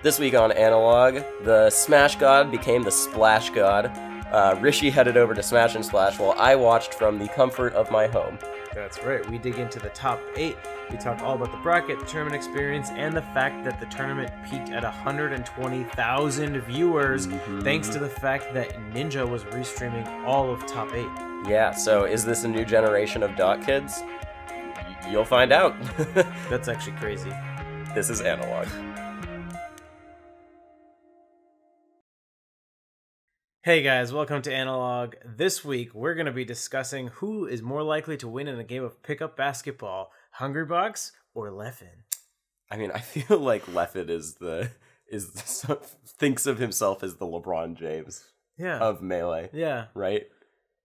This week on Analog, the Smash God became the Splash God. Rishi headed over to Smash and Splash while I watched from the comfort of my home. That's right, we dig into the top 8. We talk all about the bracket, the tournament experience, and the fact that the tournament peaked at 120,000 viewers, thanks to the fact that Ninja was restreaming all of top 8. Yeah, so is this a new generation of dot kids? You'll find out. That's actually crazy. This is Analog. Hey guys, welcome to Analog. This week, we're going to be discussing who is more likely to win in a game of pickup basketball, Hbox or Leffen. I mean, I feel like Leffen thinks of himself as the LeBron James of Melee. Yeah. Right?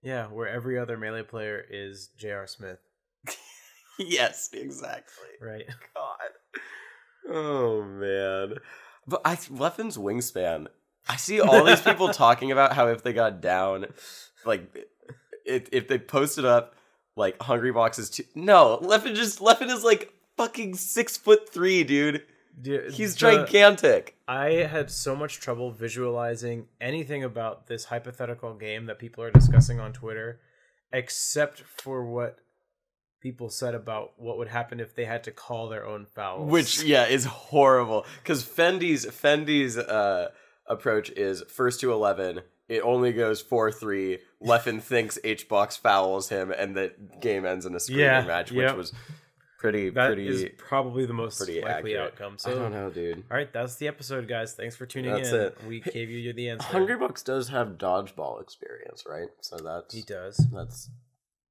Yeah, where every other Melee player is J.R. Smith. Yes, exactly. Right. God. Oh, man. But Leffen's wingspan... I see all these people talking about how if they got down, like, if they posted up, like, Hungrybox is too... No, Leffen is, like, fucking 6'3", dude. He's gigantic. I had so much trouble visualizing anything about this hypothetical game that people are discussing on Twitter, except for what people said about what would happen if they had to call their own fouls. Which, yeah, is horrible. Because Fendi's approach is first to 11. It only goes 4-3. Leffen thinks Hbox fouls him, and the game ends in a screaming match, which was pretty. That is probably the most likely accurate outcome. So, I don't know, dude. All right, that's the episode, guys. Thanks for tuning in. That's it. We gave you the answer. Hungrybox does have dodgeball experience, right? So he does. That's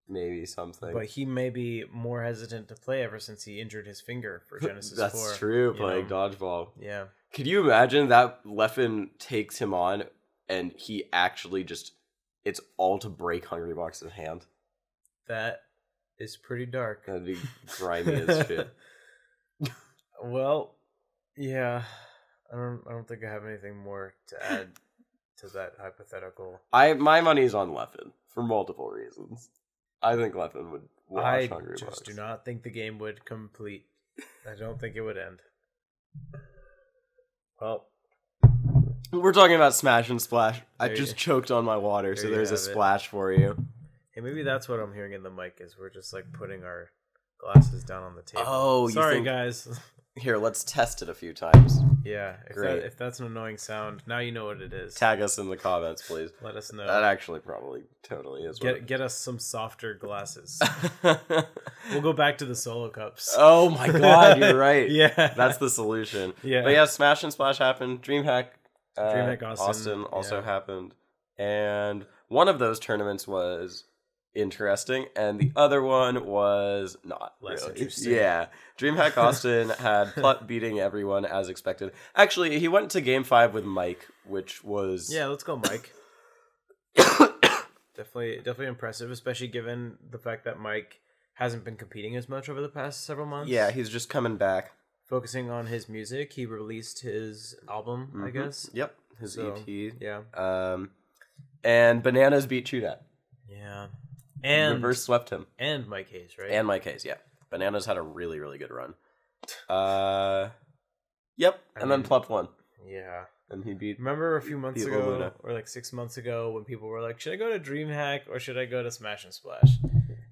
maybe something. But he may be more hesitant to play ever since he injured his finger for Genesis 4. That's true. Playing dodgeball. Yeah. Could you imagine that Leffen takes him on and he actually it's all to break Hungrybox's hand? That is pretty dark. That'd be grimy as shit. Well, yeah. I don't think I have anything more to add to that hypothetical. My money's on Leffen for multiple reasons. I think Leffen would wash Hungrybox. I just do not think the game would complete. I don't think it would end. Well, we're talking about Smash and Splash. I just choked on my water, so there's a splash for you. Hey, maybe that's what I'm hearing in the mic is we're just like putting our glasses down on the table. Oh, sorry, guys. Here, let's test it a few times. Yeah, if that's an annoying sound, now you know what it is. Tag us in the comments, please. Let us know. That actually probably totally is. Get us some softer glasses. We'll go back to the solo cups. Oh my god, you're right. Yeah, that's the solution. Yeah, but yeah, Smash and Splash happened. DreamHack Austin also happened, and one of those tournaments was interesting, and the other one was not less really interesting. Yeah, DreamHack Austin had Plut beating everyone as expected. Actually, he went to Game 5 with Mike, which was let's go, Mike. definitely impressive, especially given the fact that Mike hasn't been competing as much over the past several months. Yeah, he's just coming back, focusing on his music. He released his album, I guess. Yep, his EP. Yeah. And Bananas beat Chudat. Yeah. And reverse swept him. And Mike Hayes, right? And Mike Hayes, yeah. Bananas had a really, really good run. Yep. And then Plup won. Yeah. And he beat... Remember a few months ago, Luna. or like 6 months ago, when people were like, should I go to DreamHack or should I go to Smash and Splash?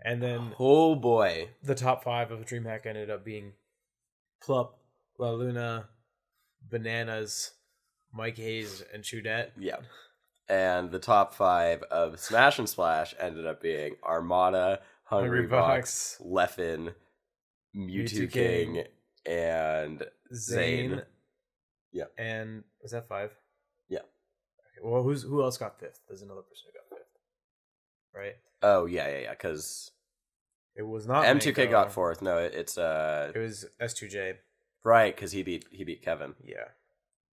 And then... Oh, boy. The top 5 of DreamHack ended up being Plup, La Luna, Bananas, Mike Hayes, and Chudat. Yeah. And the top 5 of Smash and Splash ended up being Armada, Hungrybox, Leffen, Mewtwo King, and Zane. Yeah. And was that 5? Yeah. Okay, well, who else got 5th? There's another person who got 5th. Right? Oh, yeah, because... It was not M2K got 4th. No, it was S2J. Right, because he beat Kevin. Yeah.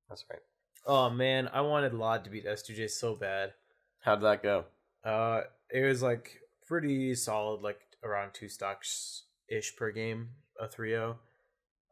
That's right. Oh man, I wanted Lod to beat S2J so bad. How'd that go? It was like pretty solid, like around 2 stocks ish per game, a 3-0.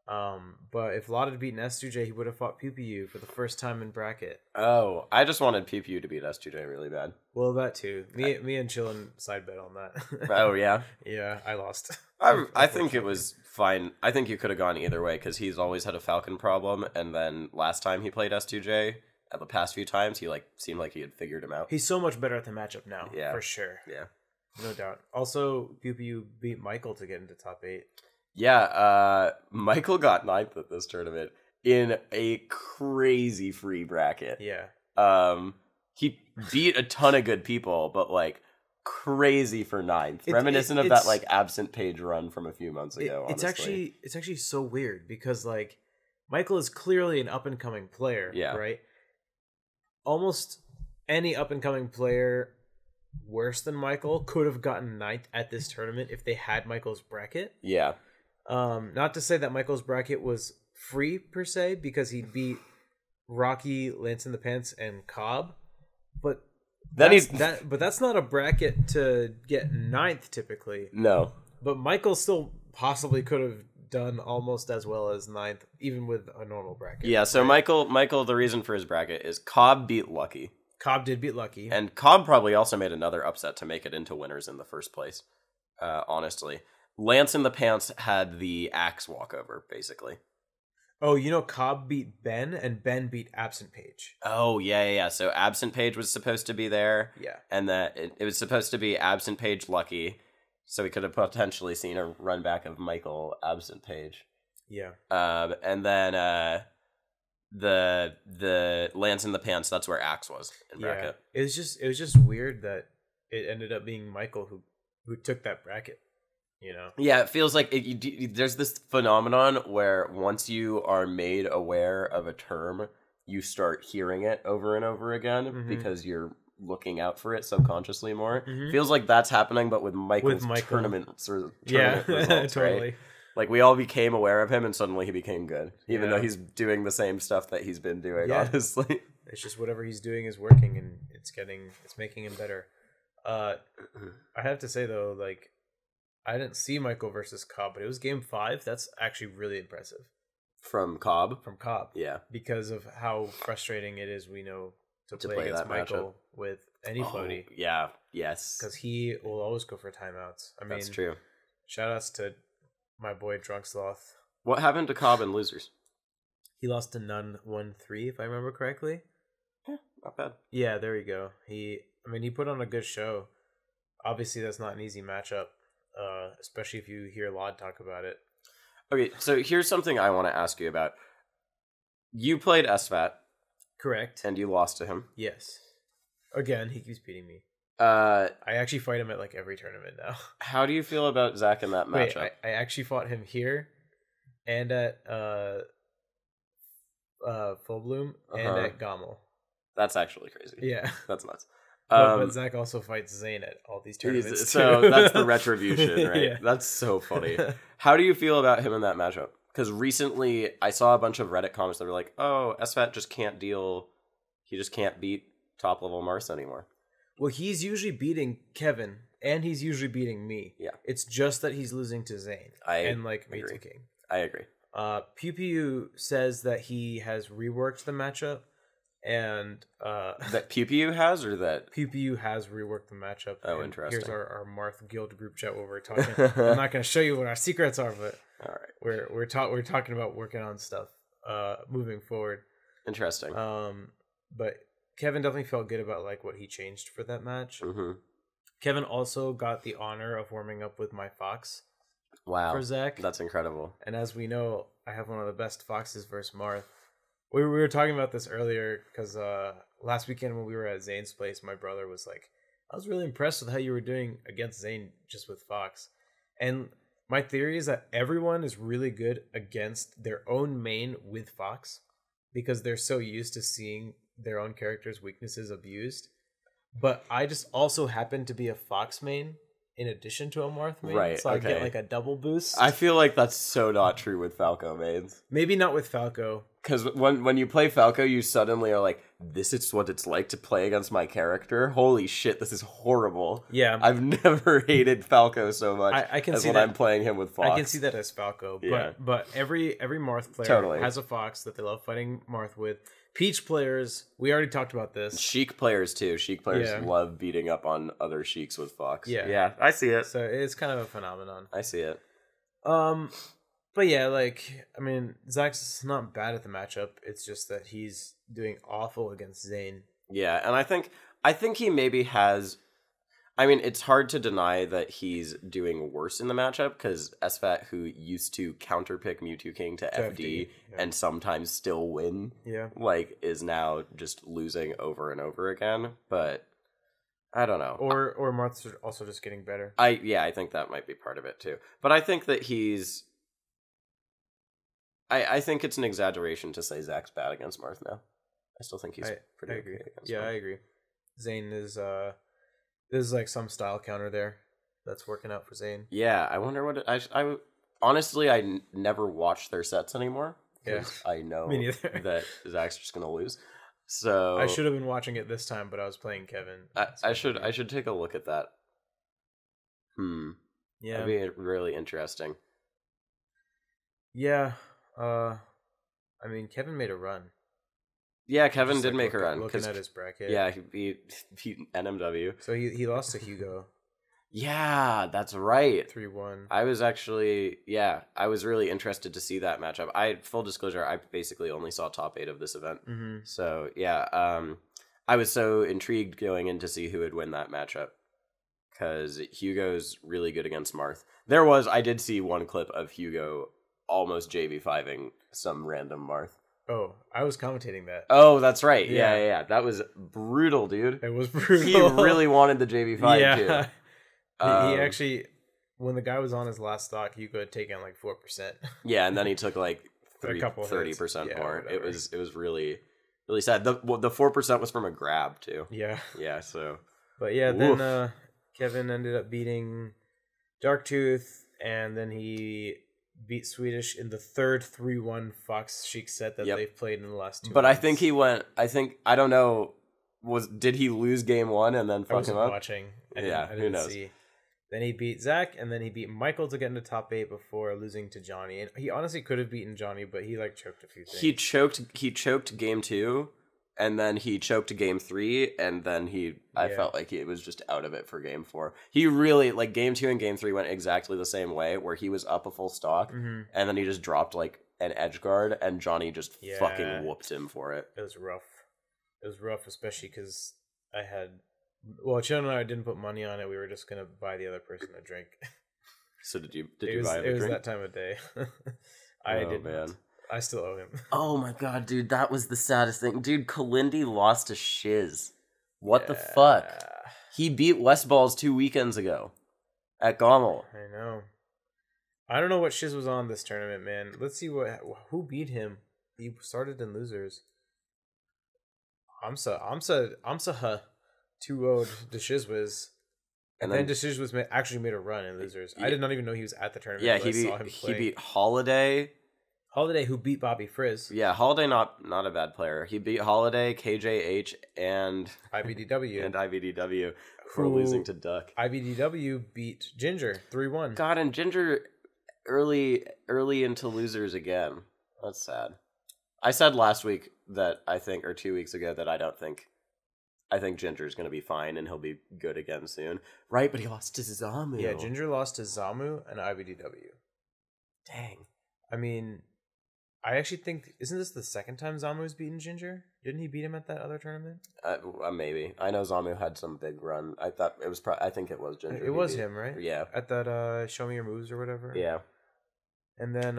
But if Lot had beaten S2J, he would have fought PewPew for the first time in bracket. Oh, I just wanted PewPew to beat S2J really bad. Well, that too. Me and Chillin side bet on that. Oh, yeah? Yeah, I lost. I think it was fine. I think you could have gone either way, because he's always had a Falcon problem, and then last time he played S2J, at the past few times, he seemed like he had figured him out. He's so much better at the matchup now, Yeah. for sure. Yeah. No doubt. Also, PewPew beat Michael to get into top 8. Yeah, Michael got 9th at this tournament in a crazy free bracket. Yeah. He beat a ton of good people, but crazy for 9th. Reminiscent of that absent page run from a few months ago. It's actually so weird because Michael is clearly an up and coming player. Yeah. Right. Almost any up and coming player worse than Michael could have gotten 9th at this tournament if they had Michael's bracket. Yeah. Not to say that Michael's bracket was free per se, because he beat Rocky, Lance in the Pants, and Cobb, but that's not a bracket to get 9th typically. No. But Michael still possibly could have done almost as well as 9th, even with a normal bracket. Yeah, so right? Michael, the reason for his bracket is Cobb beat Lucky. Cobb did beat Lucky. And Cobb probably also made another upset to make it into winners in the first place, honestly. Lance in the Pants had the axe walkover, basically. Oh, Cobb beat Ben, and Ben beat Absent Page. Oh, yeah. So Absent Page was supposed to be there. Yeah. And that it was supposed to be Absent Page Lucky, so we could have potentially seen a run back of Michael Absent Page. Yeah. And then the Lance in the Pants, that's where Axe was in bracket. It was just weird that it ended up being Michael who took that bracket. Yeah, it feels like there's this phenomenon where once you are made aware of a term, you start hearing it over and over again because you're looking out for it subconsciously more. Feels like that's happening, but with Michael's tournaments or tournament results, totally. Right? We all became aware of him, and suddenly he became good, even though he's doing the same stuff that he's been doing. Yeah. Honestly, it's just whatever he's doing is working, and it's making him better. I have to say though, I didn't see Michael versus Cobb, but it was game 5. That's actually really impressive. From Cobb? From Cobb. Yeah. Because of how frustrating it is, we know, to play against Michael matchup with any floaty. Yeah, yes. Because he will always go for timeouts. That's true. Shoutouts to my boy Drunk Sloth. What happened to Cobb in losers? He lost to None 1-3, if I remember correctly. Yeah, not bad. Yeah, there you go. He put on a good show. Obviously, that's not an easy matchup. Especially if you hear Lod talk about it. Okay, so here's something I want to ask you about. You played SFAT. Correct. And you lost to him. Yes. Again, he keeps beating me. I actually fight him at every tournament now. How do you feel about Zach in that matchup? Wait, I actually fought him here and at Full Bloom and at Gommel. That's actually crazy. Yeah. That's nuts. But Zach also fights Zane at all these tournaments. So that's the retribution, right? Yeah. That's so funny. How do you feel about him in that matchup? Because recently I saw a bunch of Reddit comments that were like, oh, SFAT just can't deal. He just can't beat top level Mars anymore. Well, he's usually beating Kevin and he's usually beating me. Yeah. It's just that he's losing to Zane and me to King. I agree. PewPew says that he has reworked the matchup. And that PewPew has, or that PewPew has reworked the matchup. Oh, interesting. Here's our Marth Guild group chat where we're talking. I'm not going to show you what our secrets are, but all right, we're talking about working on stuff moving forward. Interesting. But Kevin definitely felt good about what he changed for that match. Kevin also got the honor of warming up with my Fox. Wow, for Zach, that's incredible. And as we know, I have one of the best Foxes versus Marth. We were talking about this earlier because last weekend when we were at Zane's place, my brother was like, I was really impressed with how you were doing against Zane just with Fox. And my theory is that everyone is really good against their own main with Fox because they're so used to seeing their own character's weaknesses abused. But I just also happen to be a Fox main in addition to a Marth main. Right, so I get a double boost. I feel like that's so not true with Falco mains. Maybe not with Falco. because when you play Falco, you suddenly are like, this is what it's like to play against my character. Holy shit, this is horrible. Yeah. I've never hated Falco so much I can as see when that. I'm playing him with Fox. I can see that as Falco. Yeah. But every Marth player Totally. has a Fox that they love fighting Marth with. Peach players, we already talked about this. Sheik players too. Sheik players love beating up on other Sheiks with Fox. Yeah, I see it. So it's kind of a phenomenon. I see it. But yeah, like, I mean, Zach's not bad at the matchup. It's just that he's doing awful against Zane. Yeah, and I think he maybe has. I mean, it's hard to deny that he's doing worse in the matchup because SFAT, who used to counterpick Mewtwo King to FD and sometimes still win, like, is now just losing over and over again. But I don't know. Or Marth's also just getting better. I think that might be part of it too. But I think that he's. I think it's an exaggeration to say Zach's bad against Marth now. I still think he's pretty I agree. okay against Yeah, Marth. I agree. Zane is there's like some style counter there that's working out for Zane. Yeah, I wonder what I honestly I never watch their sets anymore. Yeah, I know me neither. that Zach's just gonna lose. So I should have been watching it this time, but I was playing Kevin. I should take a look at that. Yeah, that'd be really interesting. Yeah, I mean, Kevin made a run. Yeah, Kevin Just did make a run. Looking at his bracket. Yeah, he beat NMW. So he lost to Hugo. Yeah, that's right. 3-1. I was actually, I was really interested to see that matchup. Full disclosure, I basically only saw top 8 of this event. Mm-hmm. So, I was so intrigued going in to see who would win that matchup. Because Hugo's really good against Marth. I did see one clip of Hugo almost JV5ing some random Marth. Oh, I was commentating that. Oh, that's right. Yeah. That was brutal, dude. It was brutal. He really wanted the JV5 too. He actually, when the guy was on his last stock, Hugo had taken like 4%. Yeah, and then he took like a couple 30% more. Whatever. It was really, really sad. The 4% was from a grab too. Yeah. Yeah, so. But yeah, then Kevin ended up beating Darktooth, and then he beat Swedish in the third 3-1 Fox Sheik set that they've played in the last 2 But months. I think he went, I don't know, did he lose game 1 and then fuck him up? Watching. I who didn't knows? See. Then he beat Zach, and then he beat Michael to get into top 8 before losing to Johnny. And he honestly could have beaten Johnny, but he like choked a few things. He choked game 2, and then he choked game 3, and then I felt like he was just out of it for game 4. He really, like, game 2 and game 3 went exactly the same way, where he was up a full stock, and then he just dropped like an edge guard, and Johnny just fucking whooped him for it. It was rough. It was rough, especially because I had. Well, Chen and I didn't put money on it. We were just gonna buy the other person a drink. So did you buy him a drink? It was that time of day. I didn't. Man. I still owe him. Oh my god, dude, that was the saddest thing. Dude, Kalindi lost to Shiz. What the fuck? He beat Westballs 2 weekends ago at Gommel. I know. I don't know what Shiz was on this tournament, man. Let's see who beat him. He started in losers. Amsa 2-0'd Deshizwiz. And then Deshizwiz actually made a run in losers. I did not even know he was at the tournament. Yeah, he beat Holiday. Holiday, who beat Bobby Frizz. Yeah, Holiday not a bad player. He beat Holiday, KJH, and IBDW. For losing to Duck. IBDW beat Ginger 3-1. God, and Ginger early into losers again. That's sad. I said last week that or 2 weeks ago that I think Ginger's going to be fine and he'll be good again soon. Right, but he lost to Zamu. Yeah, Ginger lost to Zamu and IBDW. Dang. I mean, I actually think, isn't this the second time Zamu's beaten Ginger? Didn't he beat him at that other tournament? Maybe. I know Zamu had some big run. I thought it was I think it was Ginger. It was him, right? Yeah. At that Show Me Your Moves or whatever? Yeah. And then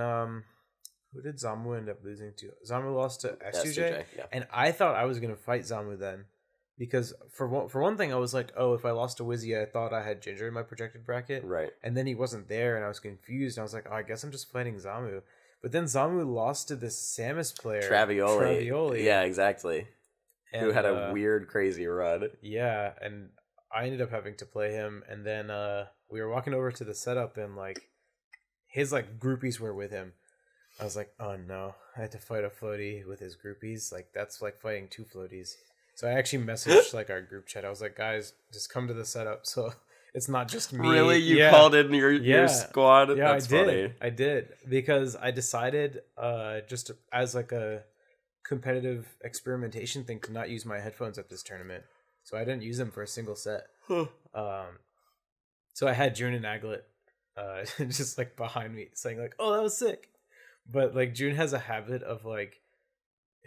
who did Zamu end up losing to? Zamu lost to SUJ, yeah. And I thought I was going to fight Zamu then. Because for one thing, I was like, oh, if I lost to Wizzy, I thought I had Ginger in my projected bracket. Right. And then he wasn't there, and I was confused. And I was like, oh, I guess I'm just fighting Zamu. But then Zamu lost to this Samus player. Travioli. Yeah, exactly. And, who had a weird, crazy run. Yeah, and I ended up having to play him. And then we were walking over to the setup, and like his like groupies were with him. I was like, oh no, I had to fight a floaty with his groupies. Like, that's like fighting 2 floaties. So I actually messaged like our group chat. I was like, guys, just come to the setup. So it's not just me. Really? You called in your squad? Yeah, That's funny. Funny. I did. Because I decided just as like a competitive experimentation thing to not use my headphones at this tournament. So I didn't use them for a single set. So I had June and Aglet just like behind me saying like, oh, that was sick. But like June has a habit of like,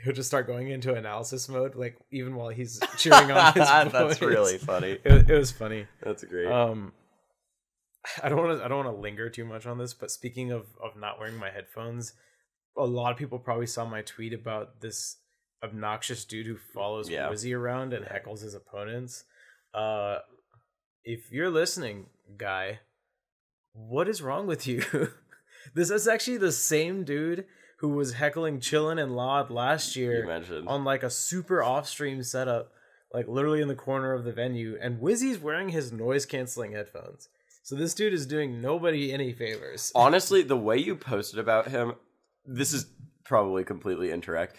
he'll just start going into analysis mode, like even while he's cheering on his That's voice. really funny. It was funny. That's great. I don't want to linger too much on this, but speaking of not wearing my headphones, a lot of people probably saw my tweet about this obnoxious dude who follows Wizzy around and heckles his opponents. If you're listening, guy, what is wrong with you? This is actually the same dude who was heckling Chillin' and Laud last year on like a super off-stream setup, like literally in the corner of the venue, and Wizzy's wearing his noise-canceling headphones. So this dude is doing nobody any favors. Honestly, the way you posted about him, this is probably completely incorrect,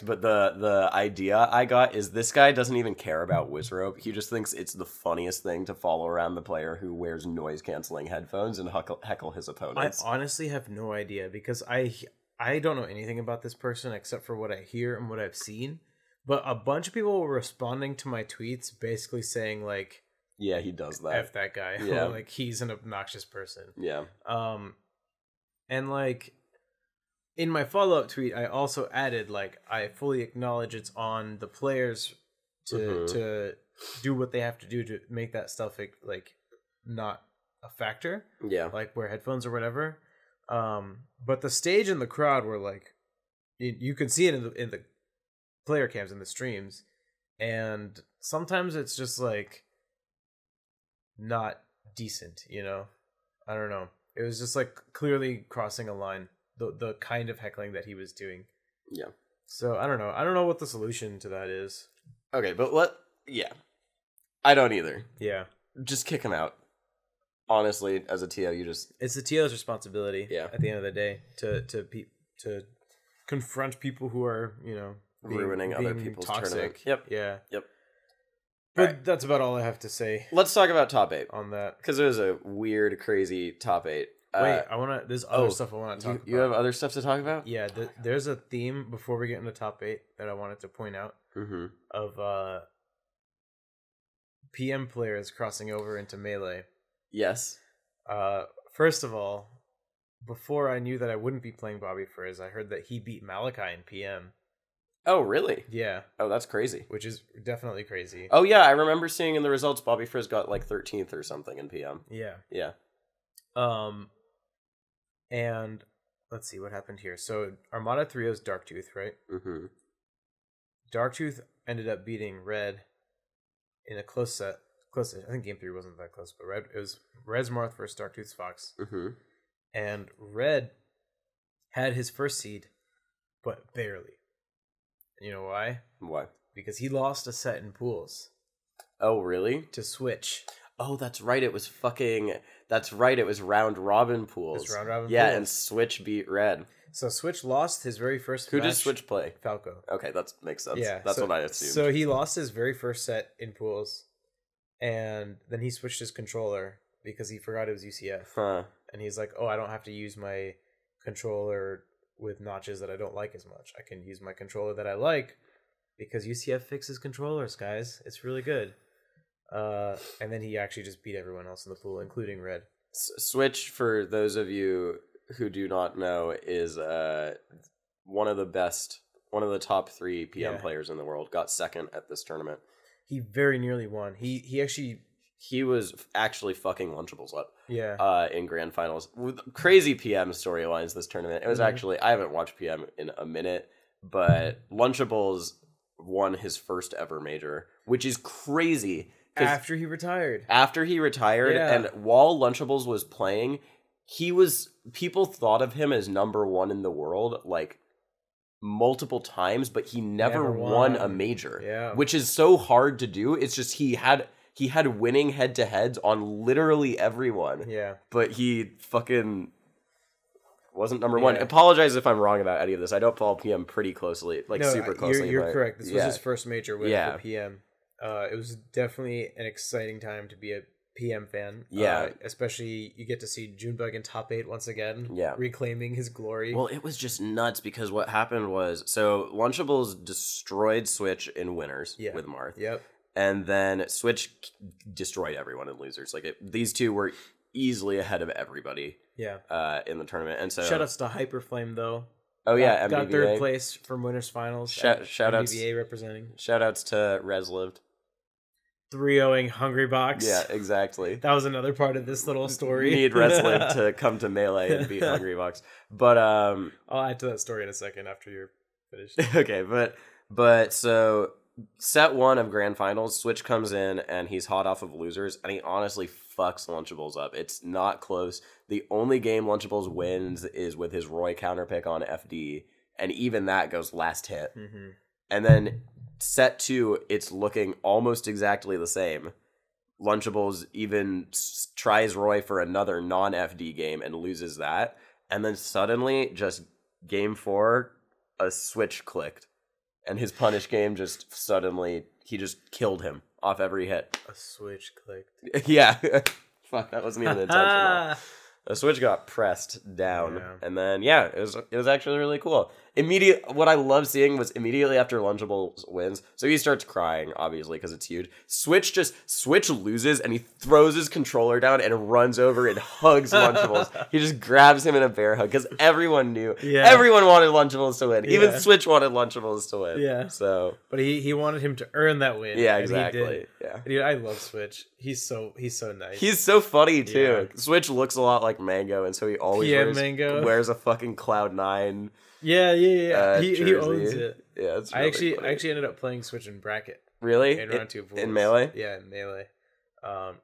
but the idea I got is this guy doesn't even care about Wizrope. He just thinks it's the funniest thing to follow around the player who wears noise-canceling headphones and heckle his opponents. I honestly have no idea, because I don't know anything about this person except for what I hear and what I've seen. But a bunch of people were responding to my tweets basically saying like, yeah, he does that. F that guy. Yeah. Like, he's an obnoxious person. Yeah. And like, in my follow-up tweet, I also added, like, I fully acknowledge it's on the players to do what they have to do to make that stuff, like, not a factor. Yeah. Like, wear headphones or whatever. But the stage and the crowd were, like, you could see it in the player cams, in the streams. And sometimes it's just, like, not decent, you know? I don't know. It was just, like, clearly crossing a line. The kind of heckling that he was doing. Yeah. So I don't know. I don't know what the solution to that is. Okay, but I don't either. Yeah. Just kick him out. Honestly, as a TO, it's the TO's responsibility. Yeah. At the end of the day, to confront people who are, you know, ruining other people's tournament. Yep. Yeah. Yep. But that's about all I have to say. Let's talk about top 8 on that, because it was a weird, crazy top 8. Wait, there's other stuff I want to talk about. You have other stuff to talk about? Yeah, there's a theme before we get into top 8 that I wanted to point out of PM players crossing over into Melee. Yes. First of all, before I knew that I wouldn't be playing Bobby Frizz, I heard that he beat Malachi in PM. Oh, really? Yeah. Oh, that's crazy. Which is definitely crazy. Oh, yeah, I remember seeing in the results Bobby Frizz got like 13th or something in PM. Yeah. Yeah. And let's see what happened here. So Armada 3-0's Darktooth, right? Mm-hmm. Darktooth ended up beating Red in a close set. I think game 3 wasn't that close, but it was Red's Marth versus Darktooth's Fox. Mm-hmm. And Red had his first seed, but barely. And you know why? Why? Because he lost a set in pools. Oh, really? To Switch. Oh, that's right. It was round robin pools. It was round robin pools. pools. And Switch beat Red. So Switch lost his very first Who match. did Switch play? Falco. Okay, that makes sense. Yeah, that's what I assumed. So he lost his very first set in pools, and then he switched his controller because he forgot it was UCF. Huh. And he's like, oh, I don't have to use my controller with notches that I don't like as much. I can use my controller that I like because UCF fixes controllers, guys. It's really good. And then he actually just beat everyone else in the pool, including Red. Switch, for those of you who do not know, is one of the top 3 PM players in the world. Got second at this tournament. He very nearly won. He was actually fucking Lunchables up. Yeah. In grand finals. With crazy PM storylines this tournament. It was actually, I haven't watched PM in a minute, but Lunchables won his first ever major, which is crazy. After he retired. Yeah. And while Lunchables was playing, people thought of him as number 1 in the world, like, multiple times, but he never won a major. Yeah. Which is so hard to do. It's just he had winning head-to-heads on literally everyone. Yeah. But he fucking Wasn't number one. Apologize if I'm wrong about any of this. I don't follow PM pretty closely, super closely. You're correct. This was his first major win for PM. It was definitely an exciting time to be a PM fan. Yeah. Especially you get to see Junebug in top 8 once again. Yeah. Reclaiming his glory. Well, it was just nuts because what happened was, so Lunchables destroyed Switch in winners with Marth. Yep. And then Switch destroyed everyone in losers. These two were easily ahead of everybody. Yeah. In the tournament. And so shoutouts to Hyperflame though. Oh yeah, MBVA. Got third place from winners finals. Shoutouts. MBVA representing. Shoutouts to Reslived. 3-0ing Hungrybox. Yeah, exactly. That was another part of this little story. Need Reslived to come to Melee and beat Hungrybox. But I'll add to that story in a second after you're finished. Okay, but so set 1 of Grand Finals, Switch comes in and he's hot off of losers, and he honestly fucks Lunchables up. It's not close. The only game Lunchables wins is with his Roy counterpick on FD, and even that goes last hit. Mm-hmm. And then set 2, it's looking almost exactly the same. Lunchables even tries Roy for another non-FD game and loses that. And then suddenly, just game 4, a switch clicked. And his punish game just suddenly, he just killed him off every hit. A switch clicked. Yeah. Fuck, that wasn't even intentional. The switch got pressed down. Yeah. And then, it was actually really cool. What I love seeing was immediately after Lunchables wins, so he starts crying, obviously, because it's huge. Switch loses, and he throws his controller down and runs over and hugs Lunchables. He just grabs him in a bear hug, because everyone knew. Yeah. Everyone wanted Lunchables to win. Yeah. Even Switch wanted Lunchables to win. Yeah. So, but he wanted him to earn that win. Yeah, exactly. Yeah. Dude, I love Switch. He's so nice. He's so funny, too. Yeah. Switch looks a lot like Mango, and so he always wears a fucking Cloud9. Yeah. He owns it. Yeah, it's really I actually ended up playing Switch in bracket. Really? In round 2 of in Melee? Yeah, in Melee.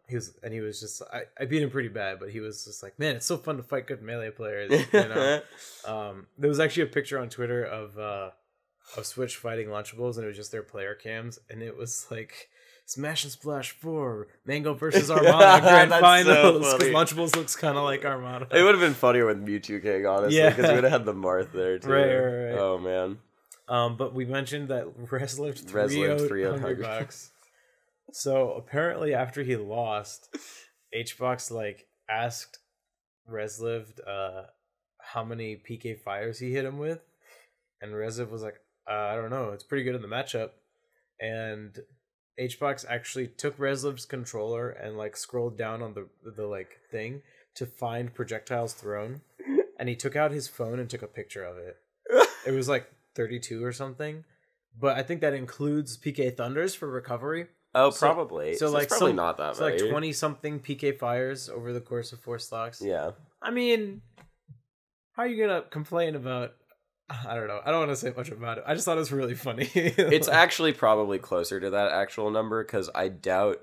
He was just I beat him pretty bad, but he was just like, man, it's so fun to fight good Melee players. There was actually a picture on Twitter of Switch fighting Lunchables, and it was just their player cams, and it was like Smash and Splash 4, Mango versus Armada Grand Finals. Because Lunchables looks kind of like Armada. It would have been funnier with Mewtwo King, honestly, because we would have had the Marth there too. Right. Oh man. But we mentioned that Reslived 3-0 Hungrybox. So apparently, after he lost, Hbox asked Reslived how many PK fires he hit him with, and Reslived was like, I don't know. It's pretty good in the matchup, and Hbox actually took Resliv's controller and scrolled down on the thing to find projectiles thrown, and he took out his phone and took a picture of it. It was 32 or something, but I think that includes PK Thunders for recovery. Oh, probably. So it's probably not that many. 20 something PK fires over the course of 4 stocks. Yeah. I mean, how are you gonna complain about? I don't know. I don't want to say much about it. I just thought it was really funny. It's actually probably closer to that actual number, because I doubt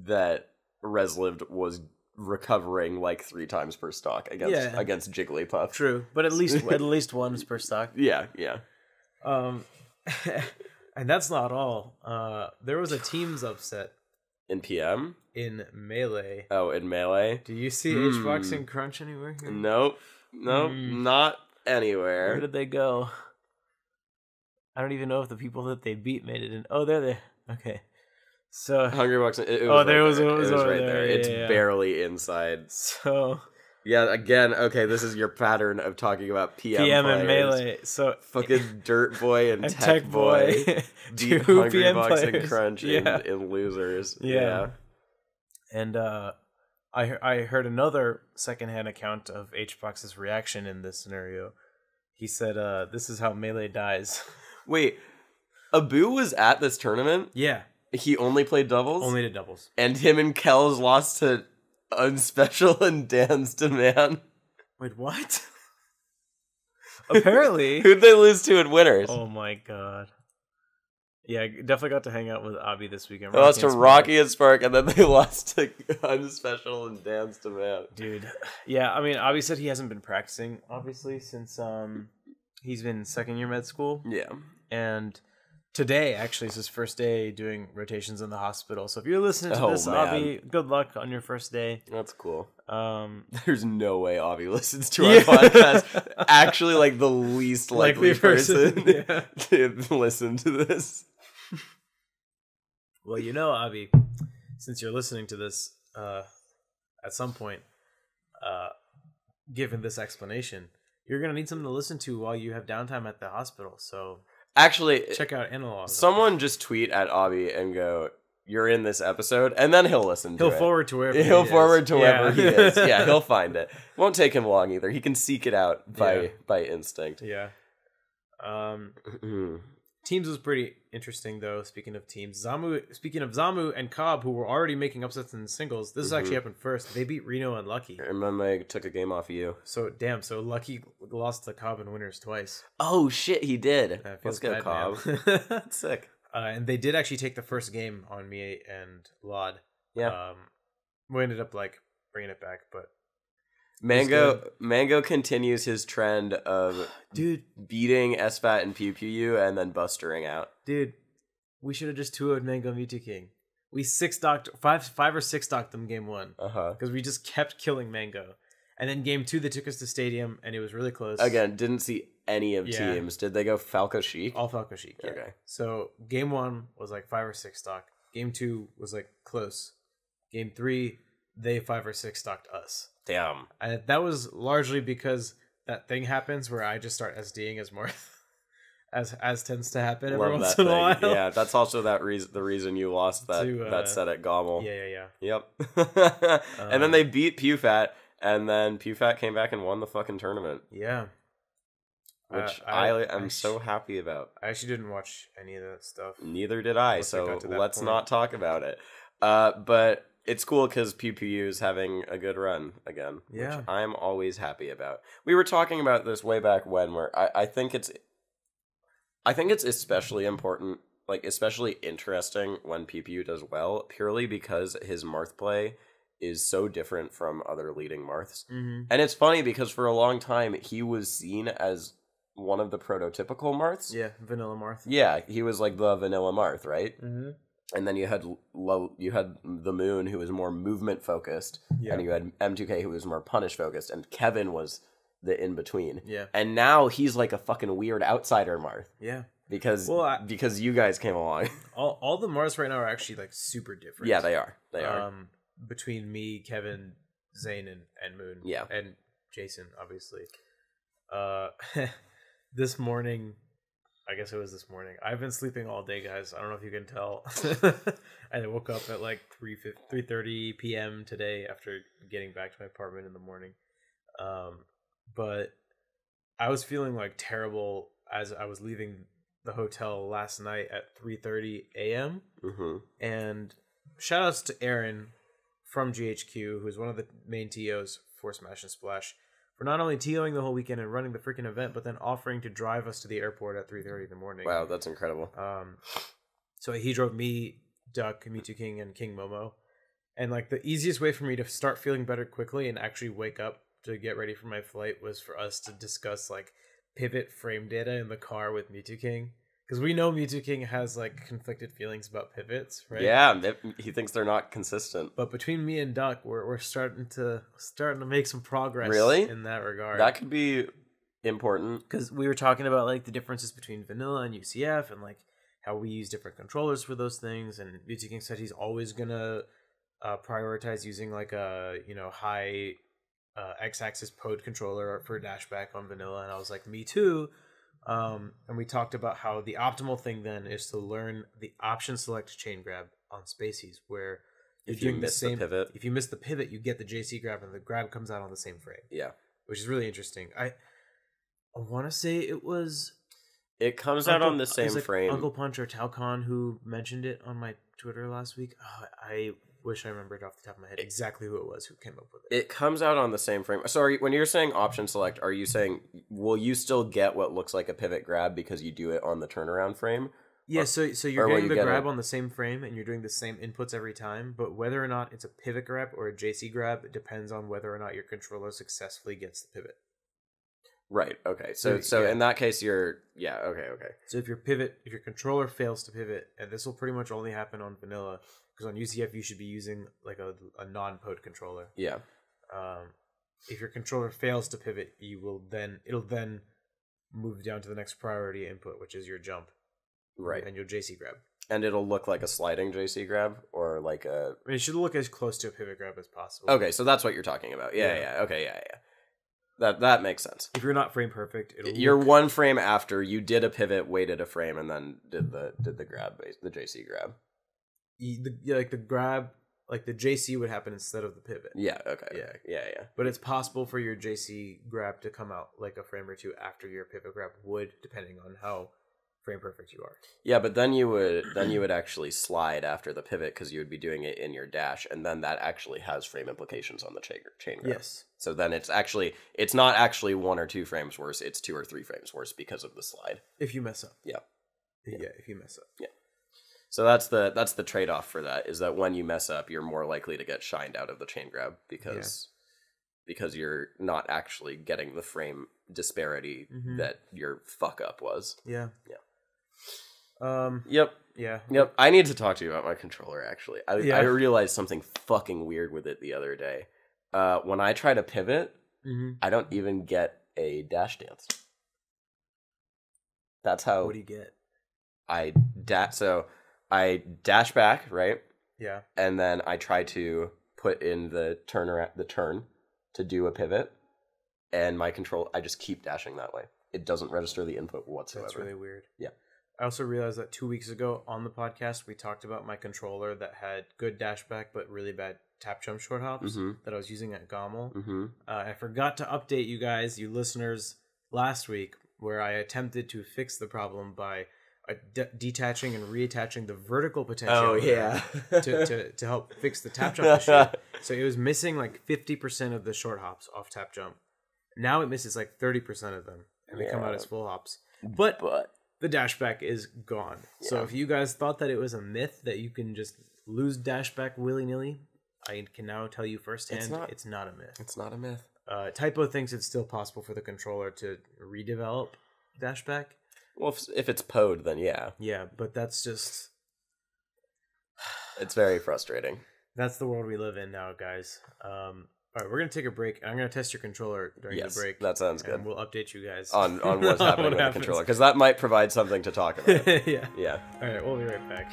that Reslived was recovering 3 times per stock against Jigglypuff. True, but at least once per stock. Yeah. And that's not all. There was a teams upset in PM, in Melee. Oh, in Melee. Do you see Hbox and Crunch anywhere here? Nope, not anywhere. Where did they go? I don't even know if the people that they beat made it in. Oh, there. Okay. So Hungrybox. It was right there. It's barely inside. So yeah, again, okay, this is your pattern of talking about PM and Melee. So fucking Dirt Boy and Tech Boy beat Hungrybox and Crunch in losers. Yeah. And I heard another secondhand account of Hbox's reaction in this scenario. He said, "This is how Melee dies." Wait, Abu was at this tournament? Yeah. He only played doubles? Only did doubles. And him and Kells lost to Unspecial and Dan's Demand? Wait, what? Apparently. Who'd they lose to in winners? Oh my god. Yeah, I definitely got to hang out with Abby this weekend. They lost to Rocky and Spark, and then they lost to Unspecial and Dan's Demand. Dude. Yeah, I mean, Abby said he hasn't been practicing, obviously, since he's been second year med school. Yeah. And Today, actually, is his first day doing rotations in the hospital. So if you're listening to this, man. Avi, good luck on your first day. That's cool. There's no way Avi listens to our podcast. Actually, like the least likely person to listen to this. Well, Avi, since you're listening to this at some point, given this explanation, you're going to need something to listen to while you have downtime at the hospital. So actually, check out Analog. Someone just tweet at Avi and go, "You're in this episode," and then he'll listen to it. He'll forward to wherever he'll forward to wherever he is. Yeah, he'll find it. Won't take him long either. He can seek it out by instinct. Yeah. Teams was pretty interesting though. Speaking of teams, Zamu and Cobb, who were already making upsets in singles, this actually happened first. They beat Reno and Lucky. And then they took a game off of you. So Lucky lost to Cobb and winners twice. Oh shit, he did. Let's go, Cobb. That's sick. And they did actually take the first game on me and Lod. Yeah. We ended up like bringing it back, but Mango continues his trend of beating SFAT and PewPew and then bustering out. Dude, we should have just 2-0'd Mango Mewtwo King. We 6-docked, 5 or 6-docked them game 1. Because we just kept killing Mango. And then game 2 they took us to Stadium and it was really close. Again, didn't see any of teams. Did they go Falco Chic? All Falco Chic, yeah. Okay. So game 1 was like 5 or 6 stock. Game 2 was like close. Game 3, they 5 or 6 stocked us. Damn. And that was largely because that thing happens where I just start SDing as more as tends to happen every once in a while. Yeah, that's also the reason you lost that set at Gommel. Yeah. Yep. And then they beat PewFat, and then PewFat came back and won the fucking tournament. Yeah. Which I am so happy about. I actually didn't watch any of that stuff. Neither did I, so let's not talk about it. But it's cool because PewPew is having a good run again, which I'm always happy about. We were talking about this way back when, where I think it's especially important, like especially interesting when PewPew does well, purely because his Marth play is so different from other leading Marths. And it's funny because for a long time he was seen as one of the prototypical Marths. Yeah, vanilla Marth. Yeah, he was like the vanilla Marth, right? Mm-hmm. And then you had the Moon, who was more movement focused, and you had M2K, who was more punish focused, and Kevin was the in between. Yeah. And now he's like a fucking weird outsider Marth. Yeah. Because you guys came along. all the Marths right now are actually like super different. Yeah, they are. They are. Between me, Kevin, Zane, and Moon. Yeah. And Jason, obviously. This morning, I guess it was this morning. I've been sleeping all day, guys. I don't know if you can tell. I woke up at like 3:30 p.m. today after getting back to my apartment in the morning. But I was feeling like terrible as I was leaving the hotel last night at 3:30 a.m. And shout outs to Aaron from GHQ, who's one of the main TOs for Smash and Splash, for not only TOing the whole weekend and running the freaking event, but then offering to drive us to the airport at 3:30 in the morning. Wow, that's incredible. So he drove me, Duck, Mewtwo King, and King Momo. And like the easiest way for me to start feeling better quickly and actually wake up to get ready for my flight was for us to discuss like pivot frame data in the car with Mewtwo King. Because we know Mewtwo King has like conflicted feelings about pivots, right? Yeah, he thinks they're not consistent. But between me and Duck, we're starting to make some progress. Really? In that regard. That could be important. Because we were talking about like the differences between vanilla and UCF and like how we use different controllers for those things. And Mewtwo King said he's always gonna prioritize using like a high X-axis pod controller for dashback on vanilla. And I was like, me too. And we talked about how the optimal thing then is to learn the option select chain grab on Spacies, where if you miss the pivot, if you miss the pivot, you get the JC grab and the grab comes out on the same frame. Yeah, which is really interesting. I want to say it comes out on the same frame. Uncle Punch or Talcon who mentioned it on my Twitter last week. I wish I remembered off the top of my head exactly who it was who came up with it. It comes out on the same frame. Sorry, when you're saying option select, are you saying will you still get what looks like a pivot grab because you do it on the turnaround frame? Yeah, so you're getting the grab on the same frame and you're doing the same inputs every time, but whether or not it's a pivot grab or a JC grab, it depends on whether or not your controller successfully gets the pivot. Right. Okay. So in that case, you're okay. So if your controller fails to pivot, and this will pretty much only happen on vanilla, because on UCF you should be using like a non-pod controller. Yeah. If your controller fails to pivot, it'll then move down to the next priority input, which is your jump. Right. And your JC grab. And it'll look like a sliding JC grab, or like a. I mean, it should look as close to a pivot grab as possible. Okay, so that's what you're talking about. Yeah. Okay. Yeah. That makes sense. If you're not frame perfect, you're one frame after you did a pivot, waited a frame, and then did the grab, the JC grab. The grab, like the JC would happen instead of the pivot. Yeah. Okay. Yeah. But it's possible for your JC grab to come out like a frame or two after your pivot grab would, depending on how frame perfect you are. Yeah, but then you would actually slide after the pivot because you would be doing it in your dash, and then that actually has frame implications on the chain grab. Yes. So then it's not actually 1 or 2 frames worse, it's 2 or 3 frames worse because of the slide. If you mess up. Yeah. Yeah, if you mess up. Yeah. So that's the trade-off for that, is that when you mess up, you're more likely to get shined out of the chain grab because you're not actually getting the frame disparity that your fuck up was. Yeah. Yeah. Yep. I need to talk to you about my controller, actually. I realized something fucking weird with it the other day. When I try to pivot, I don't even get a dash dance. That's how. What do you get? I dash back, right? Yeah. And then I try to put in the turn to do a pivot, and my control, I just keep dashing that way. It doesn't register the input whatsoever. That's really weird. Yeah. I also realized that 2 weeks ago on the podcast, we talked about my controller that had good dashback but really bad tap jump short hops that I was using at Gommel. I forgot to update you guys, you listeners, last week, where I attempted to fix the problem by detaching and reattaching the vertical potentiometer to help fix the tap jump issue. So it was missing like 50% of the short hops off tap jump. Now it misses like 30% of them, and they come out as full hops. But the dashback is gone. Yeah. So if you guys thought that it was a myth that you can just lose dashback willy-nilly, I can now tell you firsthand it's not a myth. It's not a myth. Typo thinks it's still possible for the controller to redevelop dashback. Well, if it's PO'd, then yeah. Yeah, but that's just... It's very frustrating. That's the world we live in now, guys. All right, we're going to take a break. I'm going to test your controller during the break. That sounds good. And we'll update you guys on what's happening with the controller, because that might provide something to talk about. Yeah. All right, we'll be right back.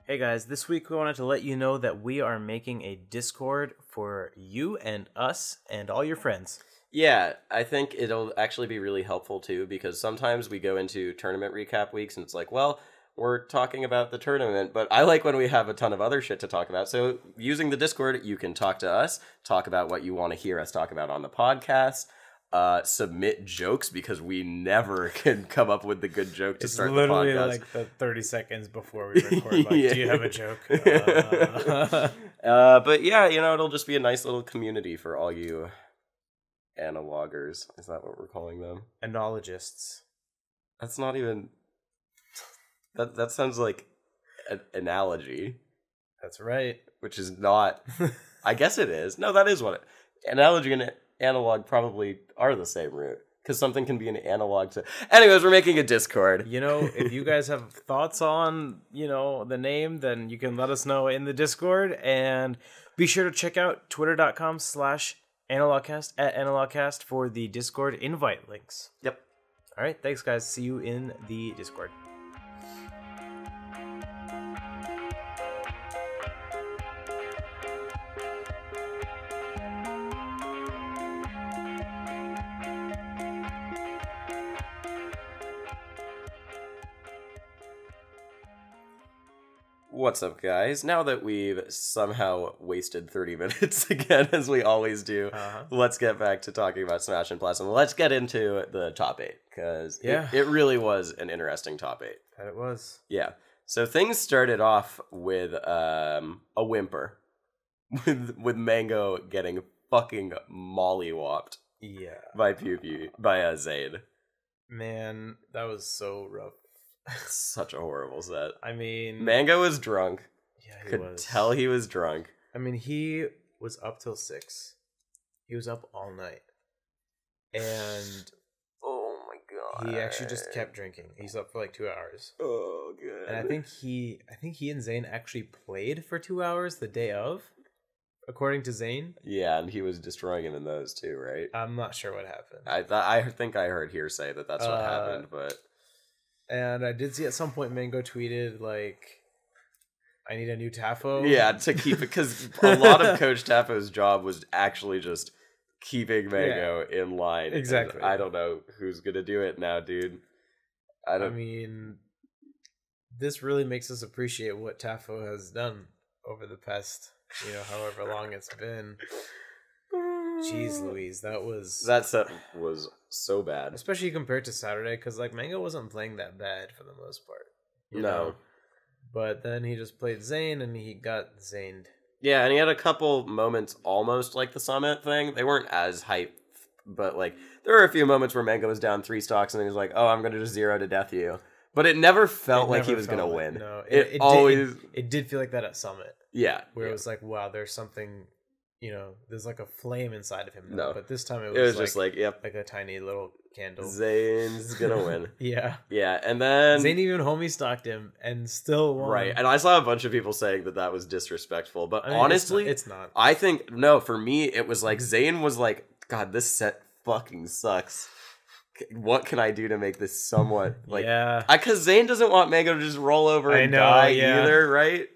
Hey guys, this week we wanted to let you know that we are making a Discord for you and us and all your friends. Yeah, I think it'll actually be really helpful too, because sometimes we go into tournament recap weeks and it's like, well, we're talking about the tournament, but I like when we have a ton of other shit to talk about. So using the Discord, you can talk to us, talk about what you want to hear us talk about on the podcast. Submit jokes, because we never can come up with the good joke to start the podcast. It's literally like the 30 seconds before we record. Like, do you have a joke? But yeah, it'll just be a nice little community for all you analoggers. Is that what we're calling them? Analogists. That's not even... That sounds like an analogy. That's right. Which is not... I guess it is. No, that is what it... Analogy and analog probably are the same root, because something can be an analog to... Anyways, we're making a Discord. If you guys have thoughts on, the name, then you can let us know in the Discord, and be sure to check out twitter.com/analogcast @analogcast for the Discord invite links. Yep. All right, thanks guys. See you in the Discord. What's up, guys? Now that we've somehow wasted 30 minutes again, as we always do, let's get back to talking about Smash and Plasma. Let's get into the top 8, because it really was an interesting top 8. That it was. Yeah. So things started off with a whimper, with Mango getting fucking mollywopped by Zayn. Man, that was so rough. Such a horrible set. I mean, Mango was drunk. Yeah, he Could tell he was drunk. I mean, he was up till 6. He was up all night. And oh my god. He actually just kept drinking. He's up for like 2 hours. Oh god. And I think he and Zayn actually played for 2 hours the day of, according to Zayn. Yeah, and he was destroying him in those too, right? I'm not sure what happened. I think I heard hearsay that's what happened, but and I did see at some point Mango tweeted like, I need a new Tafo. Yeah, to keep it, because a lot of Coach Tafo's job was actually just keeping Mango in line. Exactly. And I don't know who's gonna do it now, dude. I mean, this really makes us appreciate what Tafo has done over the past, however long it's been. Jeez Louise, that set was so bad. Especially compared to Saturday, because like Mango wasn't playing that bad for the most part. No. know? But then he just played Zayn and he got Zayned. Yeah, and he had a couple moments almost like the Summit thing. They weren't as hype, but like there were a few moments where Mango was down 3 stocks and he was like, "Oh, I'm gonna just 0 to death you." But it never felt like he was gonna win. No, it always did feel like that at Summit. Yeah, where it was like, wow, there's something. There's like a flame inside of him. No, but this time it was just like, yep, like a tiny little candle. Zayn's gonna win. Yeah, and then Zayn even homie stocked him and still won. Right, and I saw a bunch of people saying that was disrespectful, but honestly, it's not. I think no. For me, it was like Zayn was like, God, this set fucking sucks. What can I do to make this somewhat like? Yeah, because Zayn doesn't want Mango to just roll over and die either, right?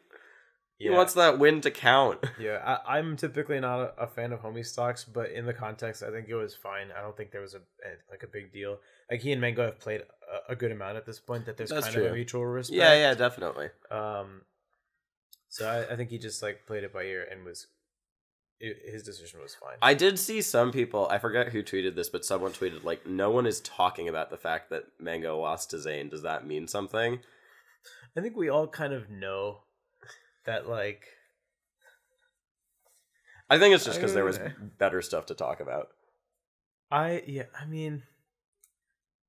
He wants that win to count. Yeah, I'm typically not a fan of homie stocks, but in the context, I think it was fine. I don't think there was a big deal. Like he and Mango have played a good amount at this point. That there's kind of a mutual respect. Yeah, definitely. So I think he just like played it by ear and his decision was fine. I did see some people. I forget who tweeted this, but someone tweeted like, "No one is talking about the fact that Mango lost to Zayn. Does that mean something?" I think we all kind of know. That like, I think it's just because there was better stuff to talk about. I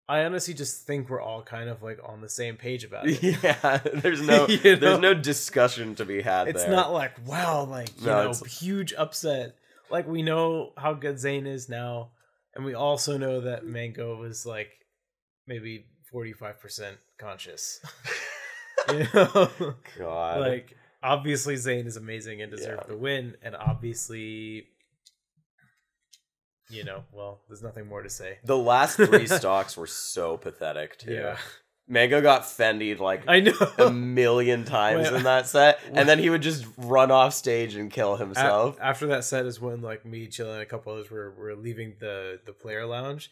honestly just think we're all kind of like on the same page about it. Yeah, there's no there's no discussion to be had. It's there. not like wow, like huge upset. Like we know how good Zayn is now, and we also know that Mango was like maybe 45% conscious. God, like. Obviously, Zayn is amazing and deserved the win, and obviously, there's nothing more to say. The last 3 stocks were so pathetic, too. Yeah. Mango got fendied like I know. a million times in that set, and then he would just run off stage and kill himself. After that set is when like me, Chilla, and a couple others were leaving the player lounge.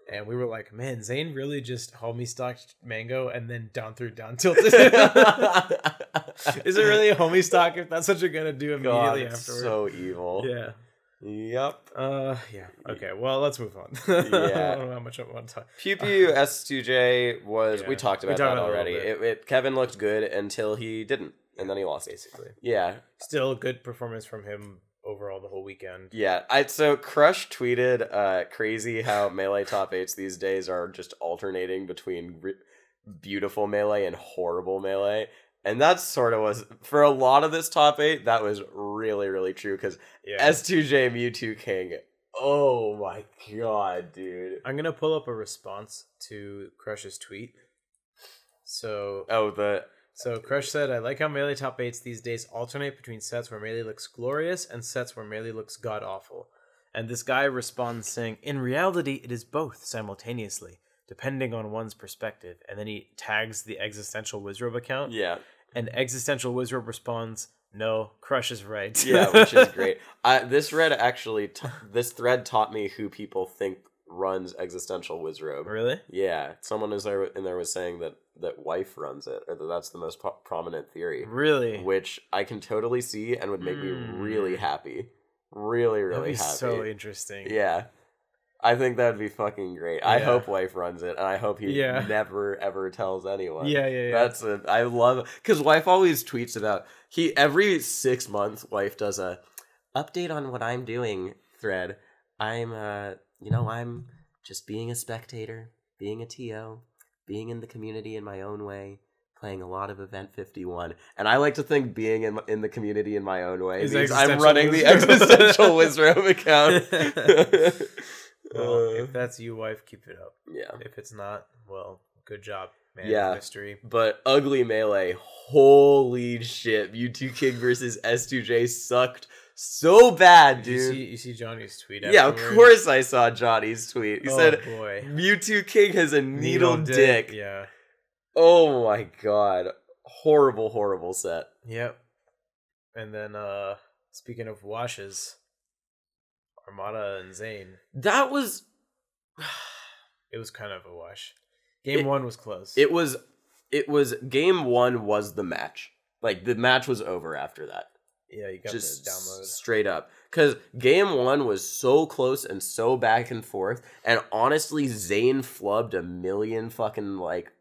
And we were like, man, Zayn really just homie stocked Mango and then down tilted. Is it really a homie stock if that's what you're going to do immediately afterwards? So evil. Yeah. Yep. Yeah. Okay, well, let's move on. Yeah. I don't know how much I want to talk. Pew Pew S2J was... Yeah. We talked about that already. Kevin looked good until he didn't, and then he lost. Basically. Yeah. Still a good performance from him overall the whole weekend. Yeah, so Crush tweeted crazy how Melee top 8s these days are just alternating between beautiful Melee and horrible Melee. And that sort of was, for a lot of this top 8, that was really, really true, because S2J Mewtwo King, oh my god, dude. I'm going to pull up a response to Crush's tweet. So Crush said, I like how Melee top 8s these days alternate between sets where Melee looks glorious and sets where Melee looks god-awful. And this guy responds saying, in reality, it is both simultaneously, depending on one's perspective. And then he tags the Existential Wizrobe account. Yeah. And Existential Wizrobe responds, no, Crush is right. Yeah, which is great. This this thread taught me who people think runs Existential Wizrobe. Really? Yeah. Someone in there was saying that Wife runs it, or that's the most prominent theory. Really? Which I can totally see and would make me really happy. Really, really happy. So interesting. Yeah. I think that would be fucking great. Yeah. I hope Wife runs it, and I hope he never, ever tells anyone. Yeah. I love... Because Wife always tweets about... Every 6 months, Wife does a update on what I'm doing thread, I'm just being a spectator, being a TO, being in the community in my own way, playing a lot of Event 51. And I like to think being in the community in my own way means I'm running the Existential Wizroom account. Well, if that's you, wife, keep it up. Yeah. If it's not, well, good job, man. Yeah. Mystery. But Ugly Melee, holy shit. Mewtwo King versus S2J sucked so bad, dude. You see Johnny's tweet Yeah, of course I saw Johnny's tweet. He said, boy. Mewtwo King has a needle dick. Yeah. Oh my god. Horrible, horrible set. Yep. And then, speaking of washes, Armada and Zane. That was... It was kind of a wash. Game 1 was close. It was Game 1 was the match. Like, the match was over after that. Yeah, you got just the download. Straight up. Because Game 1 was so close and so back and forth. And honestly, Zane flubbed a million fucking, like,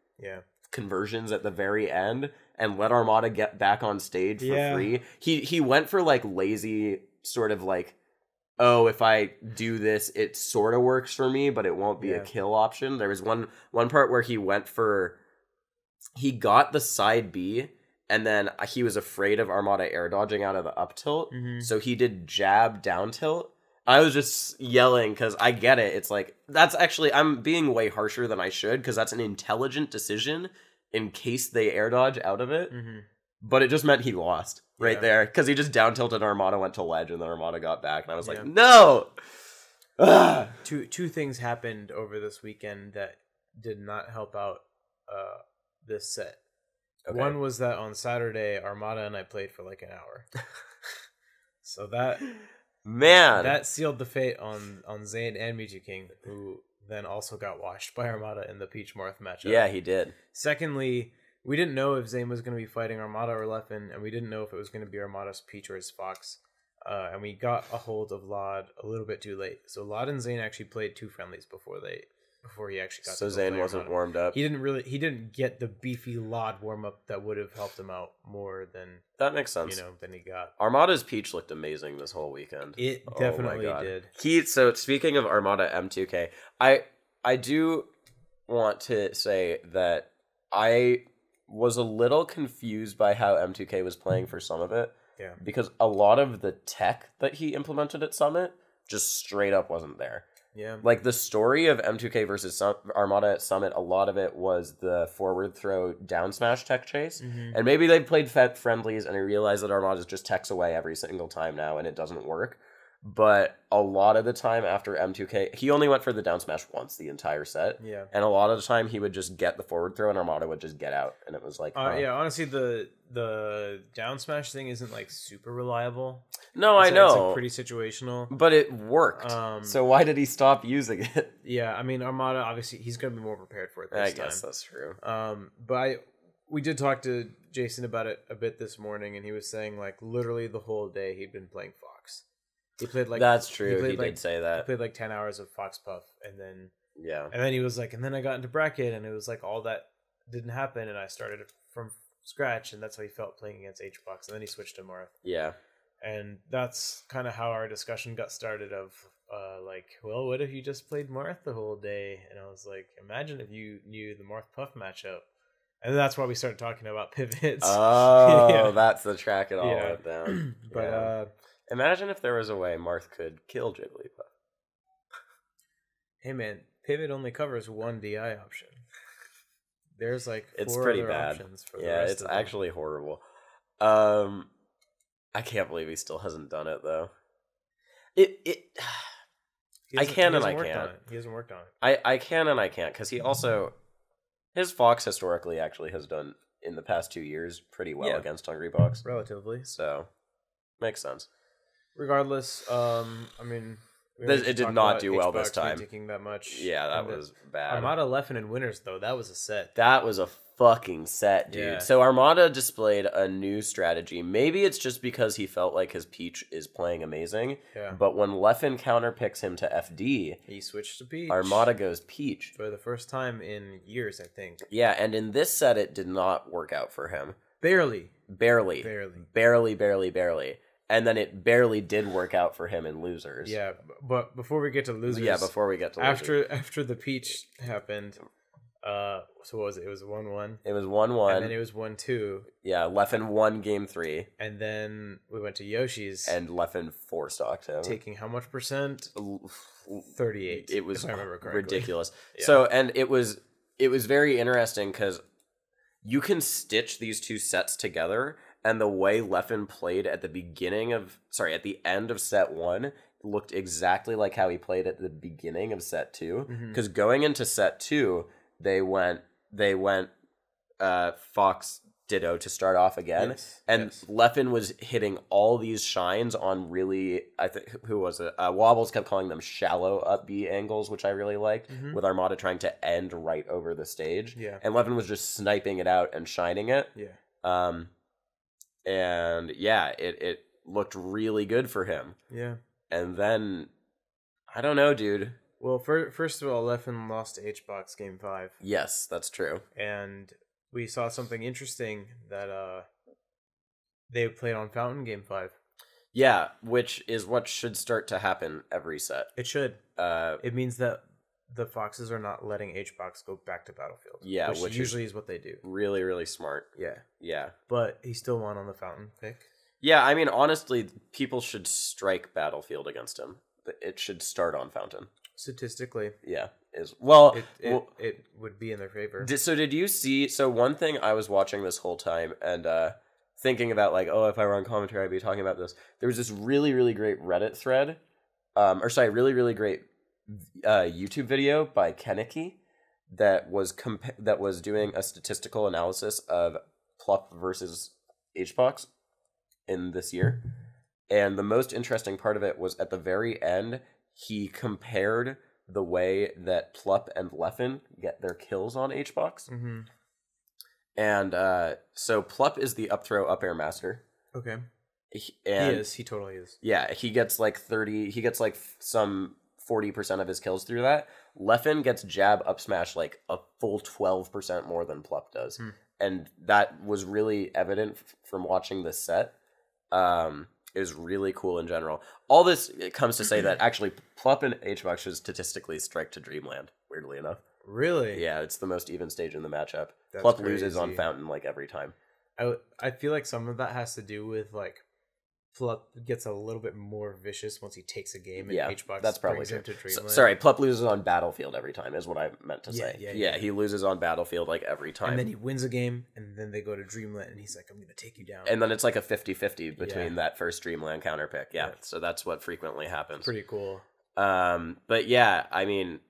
conversions at the very end and let Armada get back on stage for free. He went for, like, lazy sort of, like, oh, if I do this, it sort of works for me, but it won't be a kill option. There was one part where he got the side B, and then he was afraid of Armada air dodging out of the up tilt, so he did jab down tilt. I was just yelling because I get it. It's like, that's actually, I'm being way harsher than I should because that's an intelligent decision in case they air dodge out of it. But it just meant he lost right there because he just down tilted Armada, went to ledge, and then Armada got back. And I was like, no! Two things happened over this weekend that did not help out this set. Okay. One was that on Saturday, Armada and I played for like an hour. So that... Man! That sealed the fate on Zane and Mewtwo King, who then also got washed by Armada in the Peach Marth matchup. Yeah, he did. Secondly... We didn't know if Zane was going to be fighting Armada or Leffen, and we didn't know if it was going to be Armada's Peach or his Fox. And we got a hold of Lod a little bit too late. So Lod and Zane actually played 2 friendlies before he actually got. So Zane wasn't Armada. warmed up. He didn't get the beefy Lod warm up that would have helped him out more than that makes sense. Than he got. Armada's Peach looked amazing this whole weekend. It definitely did. So speaking of Armada M2K, I do want to say that I was a little confused by how M2K was playing for some of it. Yeah. Because a lot of the tech that he implemented at Summit just straight up wasn't there. Yeah. Like the story of M2K versus Armada at Summit, a lot of it was the forward throw down smash tech chase. And maybe they played friendlies and I realized that Armada just techs away every single time now and it doesn't work. But a lot of the time after M2K, he only went for the down smash once the entire set. Yeah. And a lot of the time he would just get the forward throw and Armada would just get out. And it was like... Yeah, honestly, the down smash thing isn't like super reliable. No, I know. It's like pretty situational. But it worked. So why did he stop using it? Yeah, I mean, Armada, obviously, he's going to be more prepared for it this time. I guess that's true. But we did talk to Jason about it a bit this morning, and he was saying, like, literally the whole day he'd been playing Fox. He played like that's true. He did say that. He played like 10 hours of Fox Puff, and then and then he was like, and then I got into bracket, and it was like all that didn't happen, and I started from scratch, and that's how he felt playing against Hbox, and then he switched to Marth. Yeah, and that's kind of how our discussion got started. Of like, well, what if you just played Marth the whole day? And I was like, imagine if you knew the Marth Puff matchup. And that's why we started talking about pivots. Oh, that's the track it all went down. But imagine if there was a way Marth could kill Jigglypuff. Hey man, pivot only covers one DI option. There's like 4 it's pretty other bad. Options for the rest it's of them. actually horrible. I can't believe he still hasn't done it though. I can and I can't. He hasn't worked on it. I can and I can't because he also his Fox historically actually has done in the past 2 years pretty well against Hungrybox. Relatively. So makes sense. Regardless, I mean, it did not do well this time. Taking that much. Yeah, that was bad. Armada, Leffen, and winners though. That was a set. That was a fucking set, dude. Yeah. So Armada displayed a new strategy. Maybe it's just because he felt like his Peach is playing amazing. Yeah. But when Leffen counterpicks him to FD, he switched to Peach. Armada goes Peach for the first time in years, I think. Yeah, and in this set, it did not work out for him. Barely. And then it barely did work out for him in losers. Yeah, but before we get to losers, after the peach happened, so what was it? It was 1-1. It was 1-1, and then it was 1-2. Yeah, Leffen won game 3, and then we went to Yoshi's, and Leffen 4-stocked him, taking how much percent? 38. It was if I remember correctly. Ridiculous. Yeah. So, and it was very interesting because you can stitch these two sets together. And the way Leffen played at the end of set 1 looked exactly like how he played at the beginning of set 2. Because going into set 2, they went Fox Ditto to start off again. Yes, and Leffen was hitting all these shines on really, I think, who was it? Wobbles kept calling them shallow up B angles, which I really liked, with Armada trying to end right over the stage. Yeah. And Leffen was just sniping it out and shining it. Yeah. And yeah, it looked really good for him. Yeah. And then, I don't know, dude. Well, first of all, Leffen lost to Hbox game 5. Yes, that's true. And we saw something interesting that they played on Fountain game 5. Yeah, which is what should start to happen every set. It should. It means that the Foxes are not letting Hbox go back to Battlefield. Yeah, which usually is what they do. Really, really smart. Yeah. Yeah. But he still won on the Fountain pick. Yeah, I mean, honestly, people should strike Battlefield against him. It should start on Fountain. Statistically. Yeah. It would be in their favor. So did you see... So one thing I was watching this whole time and thinking about, like, oh, if I were on commentary, I'd be talking about this. There was this really, really great Reddit thread. Really, really great YouTube video by Kenicky that was doing a statistical analysis of Plup versus Hbox in this year, and the most interesting part of it was at the very end. He compared the way that Plup and Leffen get their kills on Hbox, and so Plup is the up throw up air master. Okay, he is. He totally is. Yeah, he gets like 30. He gets like some 40% of his kills through that. Leffen gets jab up smash like a full 12% more than Plup does. And that was really evident from watching this set. It was really cool in general. All this comes to say that actually Plup and Hbox should statistically strike to Dreamland, weirdly enough. Really? Yeah, it's the most even stage in the matchup. That's Plup crazy. loses on Fountain like every time. I feel like some of that has to do with like Plup gets a little bit more vicious once he takes a game, and Hbox that's probably brings him to Dreamland. Sorry, Plup loses on Battlefield every time, is what I meant to say. Yeah, he loses on Battlefield like every time. And then he wins a game, and then they go to Dreamland, and he's like, I'm going to take you down. And then it's like a 50-50 between that first Dreamland counter pick. Yeah, so that's what frequently happens. Pretty cool. But yeah, I mean,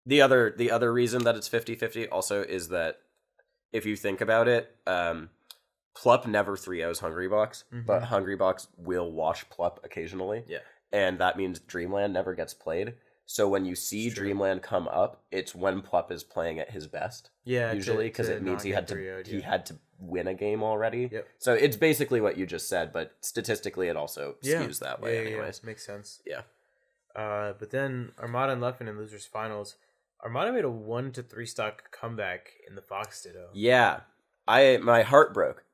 the other reason that it's 50-50 also is that if you think about it, Plup never 3-0s Hungrybox, but Hungrybox will wash Plup occasionally. Yeah. And that means Dreamland never gets played. So when you see Dreamland come up, it's when Plup is playing at his best. Yeah. Usually, because it means he had to win a game already. Yep. So it's basically what you just said, but statistically it also skews that way anyways. Yeah, makes sense. Yeah. But then Armada and Leffen in losers finals. Armada made a 1-3 stock comeback in the Fox Ditto. Yeah. My heart broke.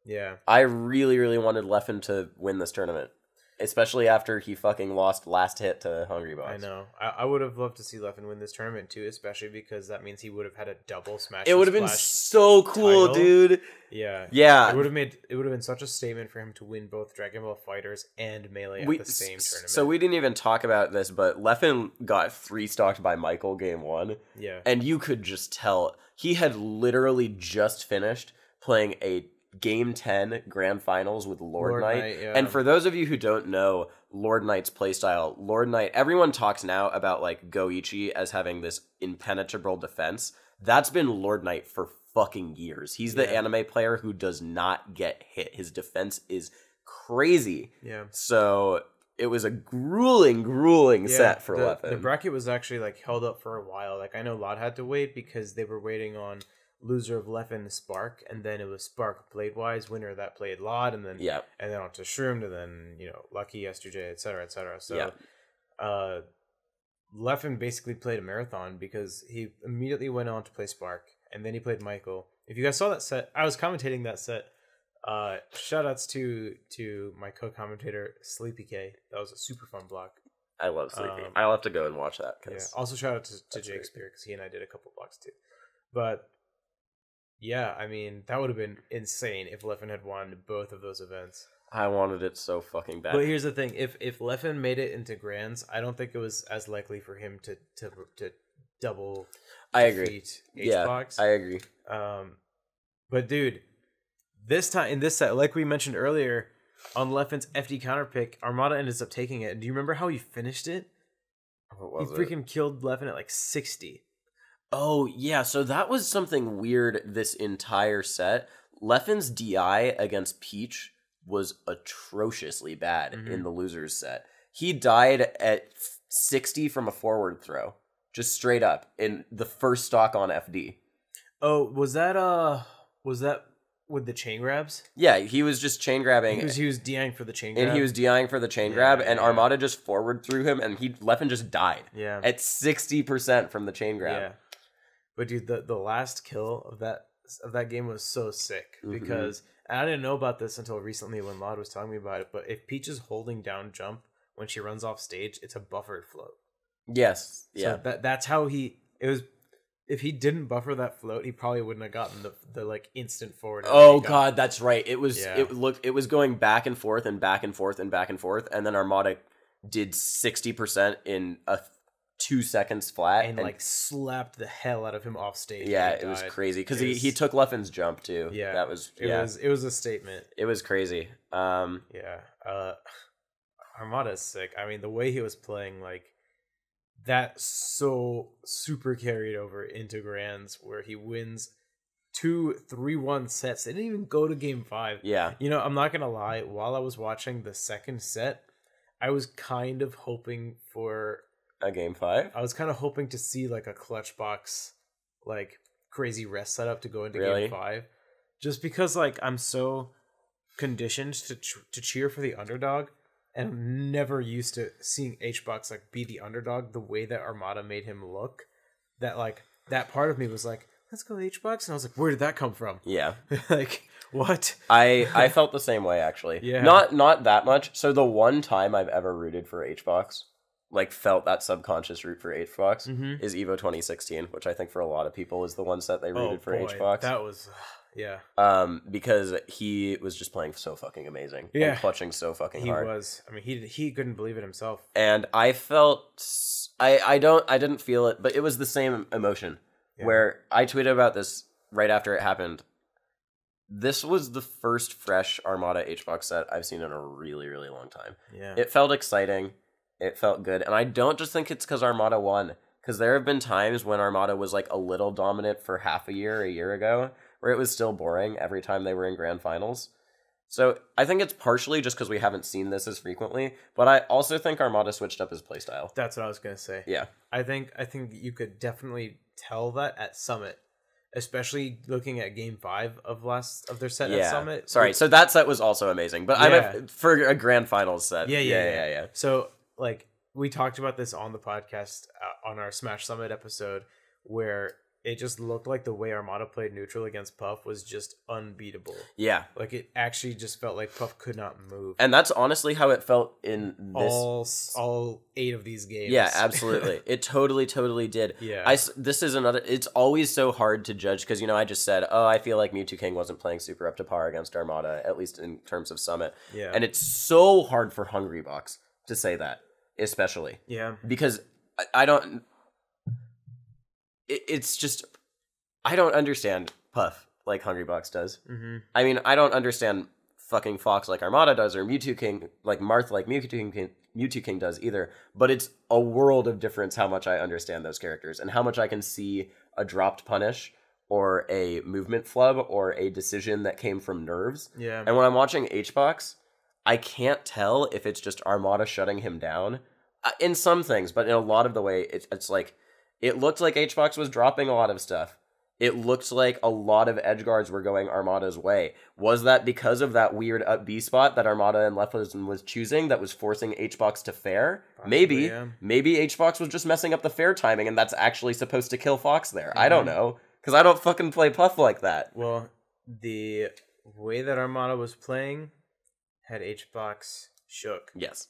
Yeah. I really, really wanted Leffen to win this tournament. Especially after he fucking lost last hit to Hungrybox. I know. I would have loved to see Leffen win this tournament too, especially because that means he would have had a double smash. It would have been so cool, title. Dude. Yeah. Yeah. It would have been such a statement for him to win both Dragon Ball Fighters and Melee at the same tournament. So we didn't even talk about this, but Leffen got 3-stocked by Michael game 1. Yeah. And you could just tell he had literally just finished playing a Game 10 Grand Finals with Lord Knight. Yeah. And for those of you who don't know Lord Knight's playstyle, Lord Knight, everyone talks now about like Goichi as having this impenetrable defense. That's been Lord Knight for fucking years. He's the anime player who does not get hit. His defense is crazy. Yeah. So it was a grueling set for Leffen. The bracket was actually like held up for a while. Like I know Lot had to wait because they were waiting on loser of Leffen Spark, and then it was Spark Bladewise, winner that played Lot, and then on to Shroomed, and then Lucky yesterday, etc. So Leffen basically played a marathon because he immediately went on to play Spark, and then he played Michael. If you guys saw that set, I was commentating that set Shout outs to my co-commentator Sleepy K. That was a super fun block. I love Sleepy. I'll have to go and watch that. Yeah. Also shout out to Jake Spear because he and I did a couple blocks too. But yeah, I mean that would have been insane if Leffen had won both of those events. I wanted it so fucking bad. But here's the thing: if Leffen made it into Grands, I don't think it was as likely for him to double. I agree. Hbox. I agree. But dude, this time in this set, like we mentioned earlier, on Leffen's FD counter pick, Armada ends up taking it. Do you remember how he finished it? What was he freaking killed Leffen at like 60. Oh yeah, so that was something weird. This entire set, Leffen's DI against Peach was atrociously bad in the losers set. He died at 60 from a forward throw, just straight up in the first stock on FD. Oh, was that with the chain grabs? Yeah, he was just chain grabbing. He was DIing for the chain grab. And he was DIing for the chain grab, and Armada just forward threw him, and Leffen just died. Yeah. At 60% from the chain grab. Yeah. But dude, the last kill of that game was so sick because and I didn't know about this until recently when Laud was telling me about it, but if Peach is holding down jump when she runs off stage, it's a buffered float. Yes. Yeah. So that's how if he didn't buffer that float, he probably wouldn't have gotten the like instant forward. Oh god, that's right. It was it was going back and forth and back and forth and back and forth, and then Armada did 60% in 2 seconds flat and like slapped the hell out of him off stage. Yeah, it was crazy because he took Leffen's jump too. Yeah, that was it was a statement. It was crazy. Armada is sick. I mean, the way he was playing, like that, so super carried over into Grands where he wins 2-3-1 sets. They didn't even go to game 5. Yeah, you know, I'm not gonna lie. While I was watching the second set, I was kind of hoping for a game 5. I was kind of hoping to see like a clutch box, like crazy rest setup to go into game 5, just because like I'm so conditioned to cheer for the underdog, and I'm never used to seeing Hbox like be the underdog the way that Armada made him look. That like that part of me was like, let's go Hbox, and I was like, where did that come from? Yeah, like what? I felt the same way actually. Yeah, not that much. So the one time I've ever rooted for Hbox, like felt that subconscious root for Hbox, is Evo 2016, which I think for a lot of people is the one set they rooted for Hbox. That was, yeah. Because he was just playing so fucking amazing. Yeah. And clutching so fucking hard. He was. I mean, he couldn't believe it himself. And I felt, I didn't feel it, but it was the same emotion. Yeah. Where I tweeted about this right after it happened. This was the first fresh Armada Hbox set I've seen in a really, really long time. Yeah. It felt exciting. It felt good. And I don't just think it's because Armada won. Because there have been times when Armada was like a little dominant for half a year ago, where it was still boring every time they were in grand finals. So I think it's partially just because we haven't seen this as frequently, but I also think Armada switched up his playstyle. That's what I was going to say. Yeah. I think you could definitely tell that at Summit, especially looking at game 5 of their set at Summit. Sorry, so that set was also amazing, but for a grand finals set. Yeah. So like we talked about this on the podcast on our Smash Summit episode, where it just looked like the way Armada played neutral against Puff was just unbeatable. Yeah. Like it actually just felt like Puff could not move. And that's honestly how it felt in this all 8 of these games. Yeah, absolutely. It totally did. Yeah. This is another, it's always so hard to judge because, you know, I just said, I feel like Mewtwo King wasn't playing super up to par against Armada, at least in terms of Summit. Yeah. And it's so hard for Hungrybox to say that, especially. Yeah. Because I don't... It's just, I don't understand Puff like Hungrybox does. I mean, I don't understand fucking Fox like Armada does, or Mewtwo King like Marth like Mewtwo King does either. But it's a world of difference how much I understand those characters and how much I can see a dropped punish or a movement flub or a decision that came from nerves. Yeah. And when I'm watching Hbox, I can't tell if it's just Armada shutting him down in some things, but in a lot of the way, it's like, it looked like Hbox was dropping a lot of stuff. It looked like a lot of edge guards were going Armada's way. Was that because of that weird up B spot that Armada and Leffen was choosing that was forcing Hbox to fair? Possibly, maybe. Yeah. Maybe Hbox was just messing up the fair timing and that's actually supposed to kill Fox there. I don't know. Because I don't fucking play Puff like that. Well, the way that Armada was playing had Hbox shook. Yes.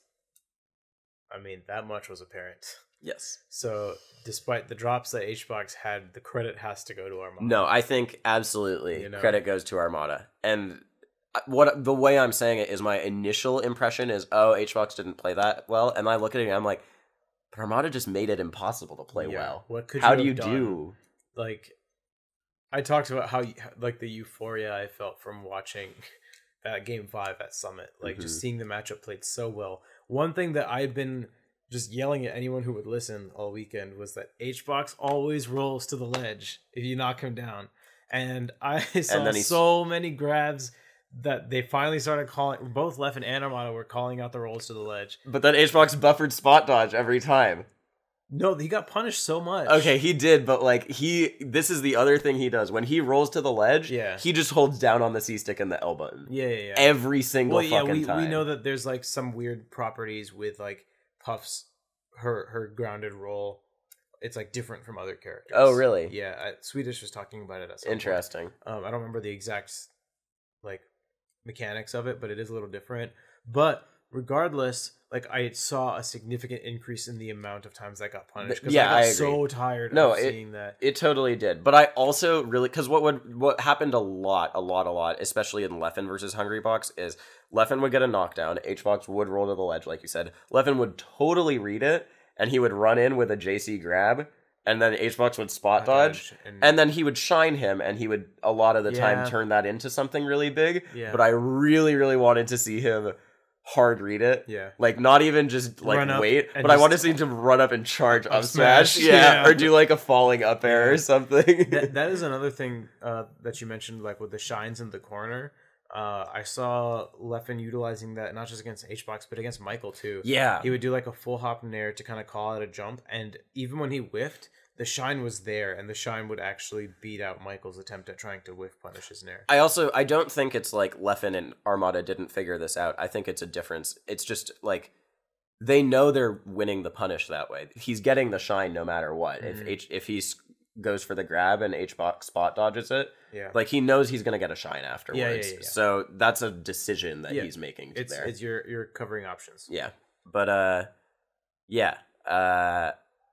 I mean, that much was apparent. Yes. So, despite the drops that Hbox had, the credit has to go to Armada. No, I think absolutely credit goes to Armada. And the way I'm saying it is my initial impression is, oh, Hbox didn't play that well. And I look at it and I'm like, but Armada just made it impossible to play well. What could how you do you have done? do? Like, I talked about how, like, the euphoria I felt from watching that Game 5 at Summit. Like, just seeing the matchup played so well. One thing that I've been just yelling at anyone who would listen all weekend was that Hbox always rolls to the ledge if you knock him down. And I saw so many grabs that they finally started calling. Both Leffen and Armada were calling out the rolls to the ledge. But then Hbox buffered spot dodge every time. No, he got punished so much. Okay, he did, but like this is the other thing he does. When he rolls to the ledge, he just holds down on the C stick and the L button. Yeah. Every single fucking time. We know that there's like some weird properties with like Puff's her grounded roll. It's like different from other characters. Oh, really? Yeah, Swedish was talking about it at some Interesting. point. I don't remember the exact like mechanics of it, but it is a little different. But regardless, like I saw a significant increase in the amount of times that got punished. Yeah, I got so tired of seeing that. It totally did. But I also really, because what happened a lot, especially in Leffen versus Hungrybox, is Leffen would get a knockdown, Hbox would roll to the ledge, like you said. Leffen would totally read it, and he would run in with a JC grab, and then Hbox would spot dodge, and then he would shine him, and he would, a lot of the time, turn that into something really big. Yeah. But I really, really wanted to see him hard read it. Yeah. Like, not even just, like, wait, but I want to see him to run up and charge up smash. Yeah. Or do, like, a falling up air or something. That is another thing that you mentioned, like, with the shines in the corner. I saw Leffen utilizing that not just against Hbox, but against Michael, too. Yeah. He would do, like, a full hop nair to kind of call out a jump, and even when he whiffed, the shine was there, and the shine would actually beat out Michael's attempt at trying to whiff punish his nair. I don't think it's like Leffen and Armada didn't figure this out. I think it's a difference. It's just like they know they're winning the punish that way. He's getting the shine no matter what. Mm-hmm. If he goes for the grab and Hbox spot dodges it, like he knows he's gonna get a shine afterwards. Yeah. So that's a decision that he's making. It's your covering options. Yeah, but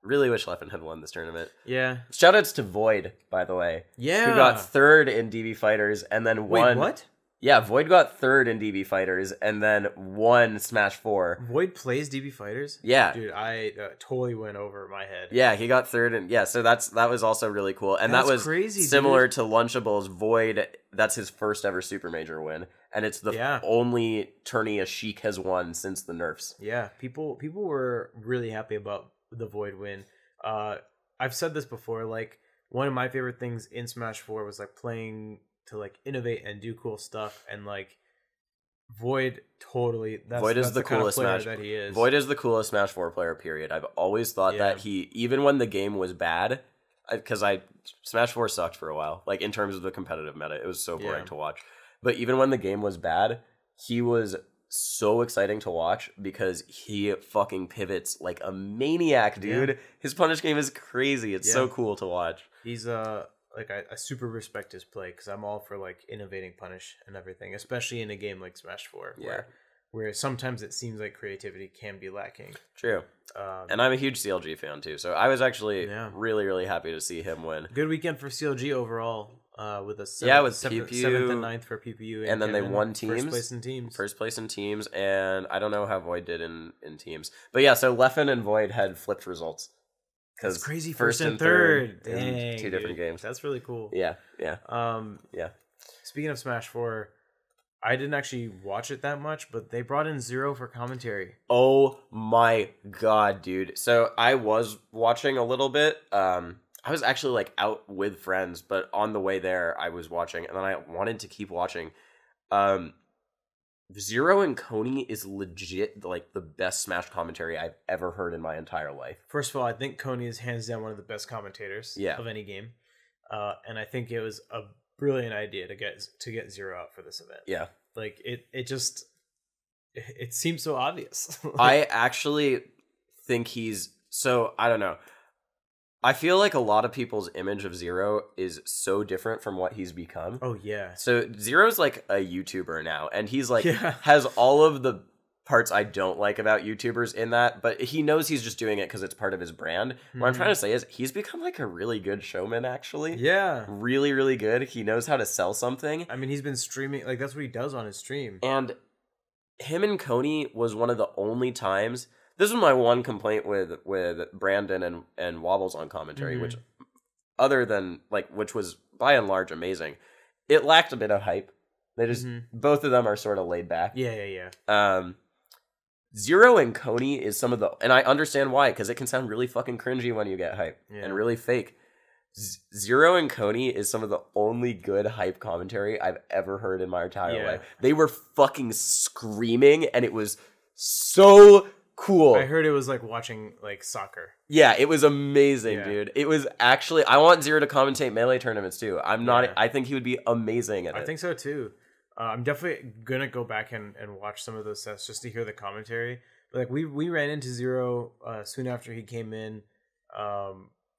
really wish Leffen had won this tournament. Yeah. Shoutouts to Void, by the way. Yeah. Who got third in DB Fighters and then won. Wait, what? Yeah, Void got third in DB Fighters and then won Smash 4. Void plays DB Fighters? Yeah. Dude, I totally went over my head. Yeah, he got third. And yeah, so that was also really cool. And that was crazy, similar to Lunchables. Void, that's his first ever Super Major win. And it's the only tourney a Sheik has won since the nerfs. Yeah, people were really happy about the Void win. I've said this before, like one of my favorite things in Smash 4 was like playing to like innovate and do cool stuff, and like Void totally Void is the coolest Smash that he is. Void is the coolest Smash 4 player, period. I've always thought that he, even when the game was bad, because Smash 4 sucked for a while, like in terms of the competitive meta, it was so boring to watch. But even when the game was bad, he was so exciting to watch because he fucking pivots like a maniac, dude. Yeah. His punish game is crazy. It's so cool to watch. He's like I super respect his play because I'm all for like innovating punish and everything, especially in a game like Smash 4 where sometimes it seems like creativity can be lacking. True. And I'm a huge CLG fan too, so I was actually really, really happy to see him win. Good weekend for CLG overall. With a 7th and 9th for PPU, and then they won teams. First place in teams, and I don't know how Void did in teams, but yeah. So Leffen and Void had flipped results. That's crazy. First and third in two different games. That's really cool. Yeah. Speaking of Smash 4, I didn't actually watch it that much, but they brought in Zero for commentary. Oh my god, dude! So I was watching a little bit. I was actually like out with friends, but on the way there I was watching, and then I wanted to keep watching. Zero and Coney is legit like the best Smash commentary I've ever heard in my entire life. First of all, I think Coney is hands down one of the best commentators of any game. And I think it was a brilliant idea to get Zero out for this event. Yeah. Like it seems so obvious. I actually think I don't know. I feel like a lot of people's image of Zero is so different from what he's become. Oh yeah. So Zero's like a YouTuber now, and he's like Yeah. has all of the parts I don't like about YouTubers in that, but he knows he's just doing it because it's part of his brand. What I'm trying to say is he's become like a really good showman, actually. Yeah. Really, really good. He knows how to sell something. I mean, he's been streaming, like, that's what he does on his stream. And him and Coney was one of the only times. This was my one complaint with Brandon and Wobbles on commentary, which other than like, which was by and large amazing. It lacked a bit of hype. They just both of them are sort of laid back. Yeah. Zero and Coney is some of the, and I understand why, because it can sound really fucking cringy when you get hype and really fake. Zero and Coney is some of the only good hype commentary I've ever heard in my entire life. They were fucking screaming, and it was so cool. I heard it was like watching like soccer. Yeah, it was amazing, dude. It was actually, I want Zero to commentate Melee tournaments too. I think he would be amazing at it. I think so too. I'm definitely gonna go back and watch some of those sets just to hear the commentary. But like we ran into Zero soon after he came in,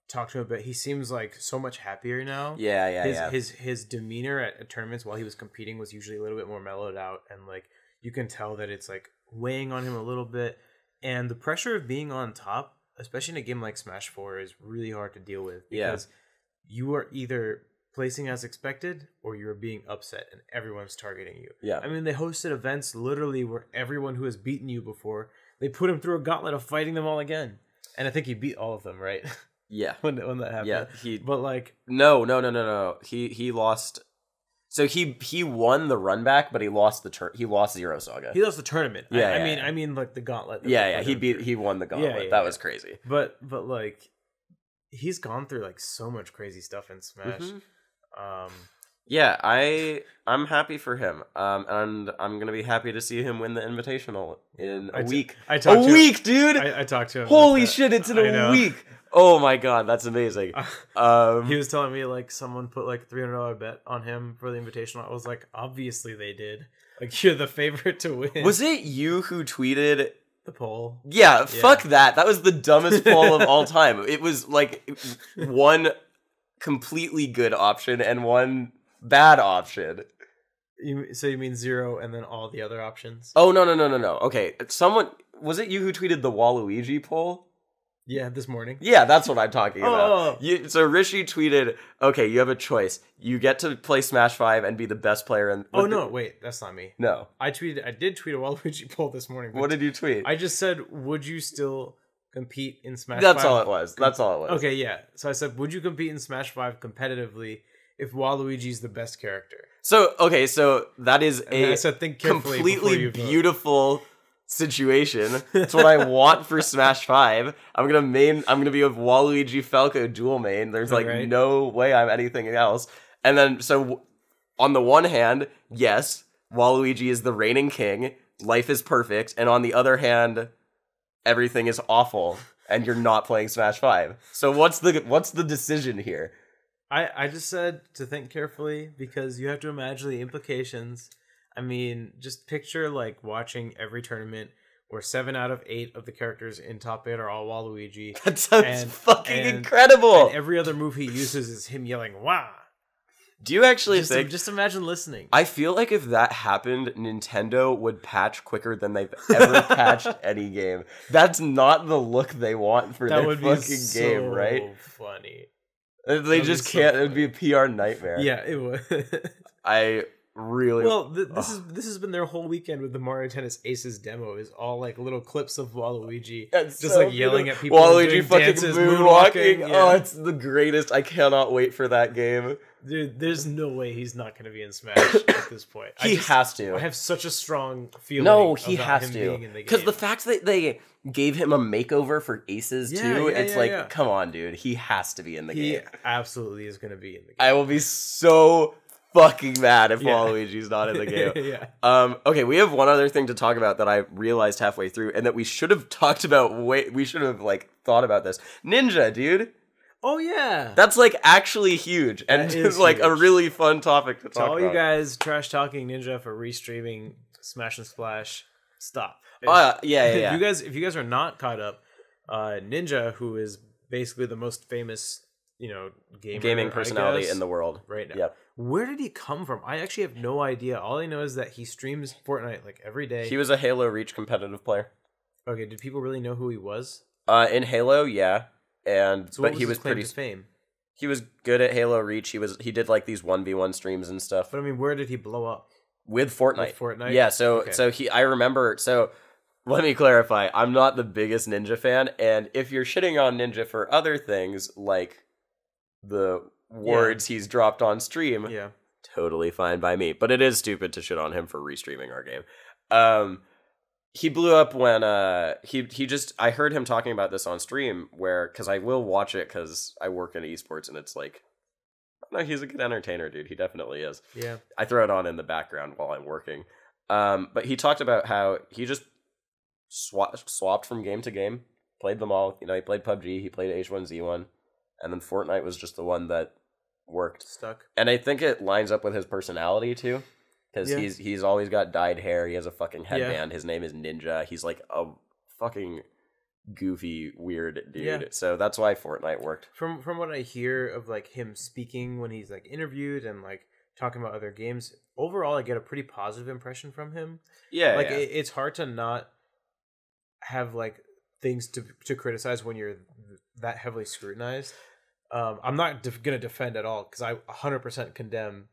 talked to him a bit. He seems like so much happier now. His demeanor at tournaments while he was competing was usually a little bit more mellowed out, and like you can tell that it's like weighing on him a little bit. And the pressure of being on top, especially in a game like Smash 4, is really hard to deal with because you are either placing as expected or you're being upset and everyone's targeting you. Yeah. I mean, they hosted events literally where everyone who has beaten you before, they put him through a gauntlet of fighting them all again. And I think he beat all of them, right? Yeah. when that happened. Yeah. But like... No. He lost... So he won the run back, but he lost he lost Zero Saga. He lost the tournament. Yeah, I mean like the gauntlet. He won the gauntlet. That was crazy. But like he's gone through like so much crazy stuff in Smash. I'm happy for him. And I'm gonna be happy to see him win the Invitational in a week. Dude. I talked to him. Holy shit! It's in a week. Oh my god, that's amazing. He was telling me like someone put like $300 bet on him for the Invitational. I was like, obviously they did. Like you're the favorite to win. Was it you who tweeted the poll? Yeah, fuck that. That was the dumbest poll of all time. It was like one completely good option and one bad option. So you mean Zero and then all the other options? Oh no. Okay, was it you who tweeted the Waluigi poll? Yeah, this morning. Yeah, that's what I'm talking about. So Rishi tweeted, okay, you have a choice. You get to play Smash 5 and be the best player in... Wait, that's not me. No. I did tweet a Waluigi poll this morning. What did you tweet? I just said, would you still compete in Smash 5? That's all it was. Okay, yeah. So I said, would you compete in Smash 5 competitively if Waluigi's the best character? So that is think completely beautiful... situation. That's what I want for Smash 5. I'm gonna be a Waluigi Falco dual main. There's like no way I'm anything else. And then so on the one hand, yes, Waluigi is the reigning king. Life is perfect. And on the other hand, everything is awful and you're not playing Smash 5. So what's the decision here? I just said to think carefully because you have to imagine the implications. I mean, just picture like watching every tournament where 7 out of 8 of the characters in top 8 are all Waluigi. That sounds fucking incredible. And every other move he uses is him yelling, "Wah!" Do you actually think... Just imagine listening. I feel like if that happened, Nintendo would patch quicker than they've ever patched any game. That's not the look they want for their fucking game, right? Funny. They just can't. It would be a PR nightmare. Yeah, it would. I really... Well, this has been their whole weekend with the Mario Tennis Aces demo. Is all like little clips of Waluigi just like yelling at people. Waluigi fucking dances, moonwalking. Yeah. Oh, it's the greatest. I cannot wait for that game. Dude, there's no way he's not going to be in Smash at this point. He has to. I have such a strong feeling. No, he has him to. Because the fact that they gave him a makeover for Aces too, it's like, come on, dude. He has to be in the game. He absolutely is going to be in the game. I will be so fucking mad if Waluigi's not in the game. Okay, we have one other thing to talk about that I realized halfway through, and that we should have talked about. We should have like thought about this. Ninja, dude. Oh yeah, that's like actually huge, and it's like a really fun topic to talk about. To all you guys trash talking Ninja for restreaming Smash and Splash, stop. Yeah. If you guys are not caught up, Ninja, who is basically the most famous, gaming personality in the world right now. Yep. Where did he come from? I actually have no idea. All I know is that he streams Fortnite like every day. He was a Halo Reach competitive player. Okay, did people really know who he was? In Halo, yeah, but he was claim pretty to fame. He was good at Halo Reach. He did like these 1v1 streams and stuff. But I mean, where did he blow up? With Fortnite. Yeah, I remember. So let me clarify. I'm not the biggest Ninja fan, and if you're shitting on Ninja for other things like the words he's dropped on stream, totally fine by me. But it is stupid to shit on him for restreaming our game. He blew up when I heard him talking about this on stream because I will watch it because I work in esports and it's like, no, he's a good entertainer, dude. He definitely is. Yeah. I throw it on in the background while I'm working. But he talked about how he just swapped from game to game, played them all. He played PUBG, he played H1Z1, and then Fortnite was just the one that worked. Stuck. And I think it lines up with his personality too. Because he's always got dyed hair. He has a fucking headband. His name is Ninja. He's like a fucking goofy, weird dude. Yeah. So that's why Fortnite worked. From what I hear of like him speaking when he's like interviewed and like talking about other games, overall I get a pretty positive impression from him. Yeah. Like it's hard to not have like things to criticize when you're that heavily scrutinized. I'm not gonna defend at all because I 100% condemn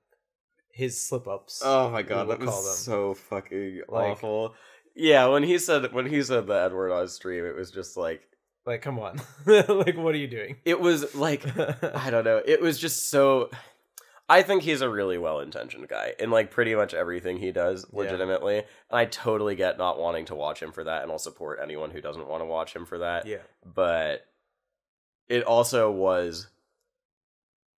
his slip-ups. Oh my god, that was so fucking awful. Yeah, when he said the N word on stream, it was just like come on. Like, what are you doing? It was like, I don't know. It was just so, I think he's a really well-intentioned guy in like pretty much everything he does, legitimately. Yeah. I totally get not wanting to watch him for that, and I'll support anyone who doesn't want to watch him for that. Yeah. But it also was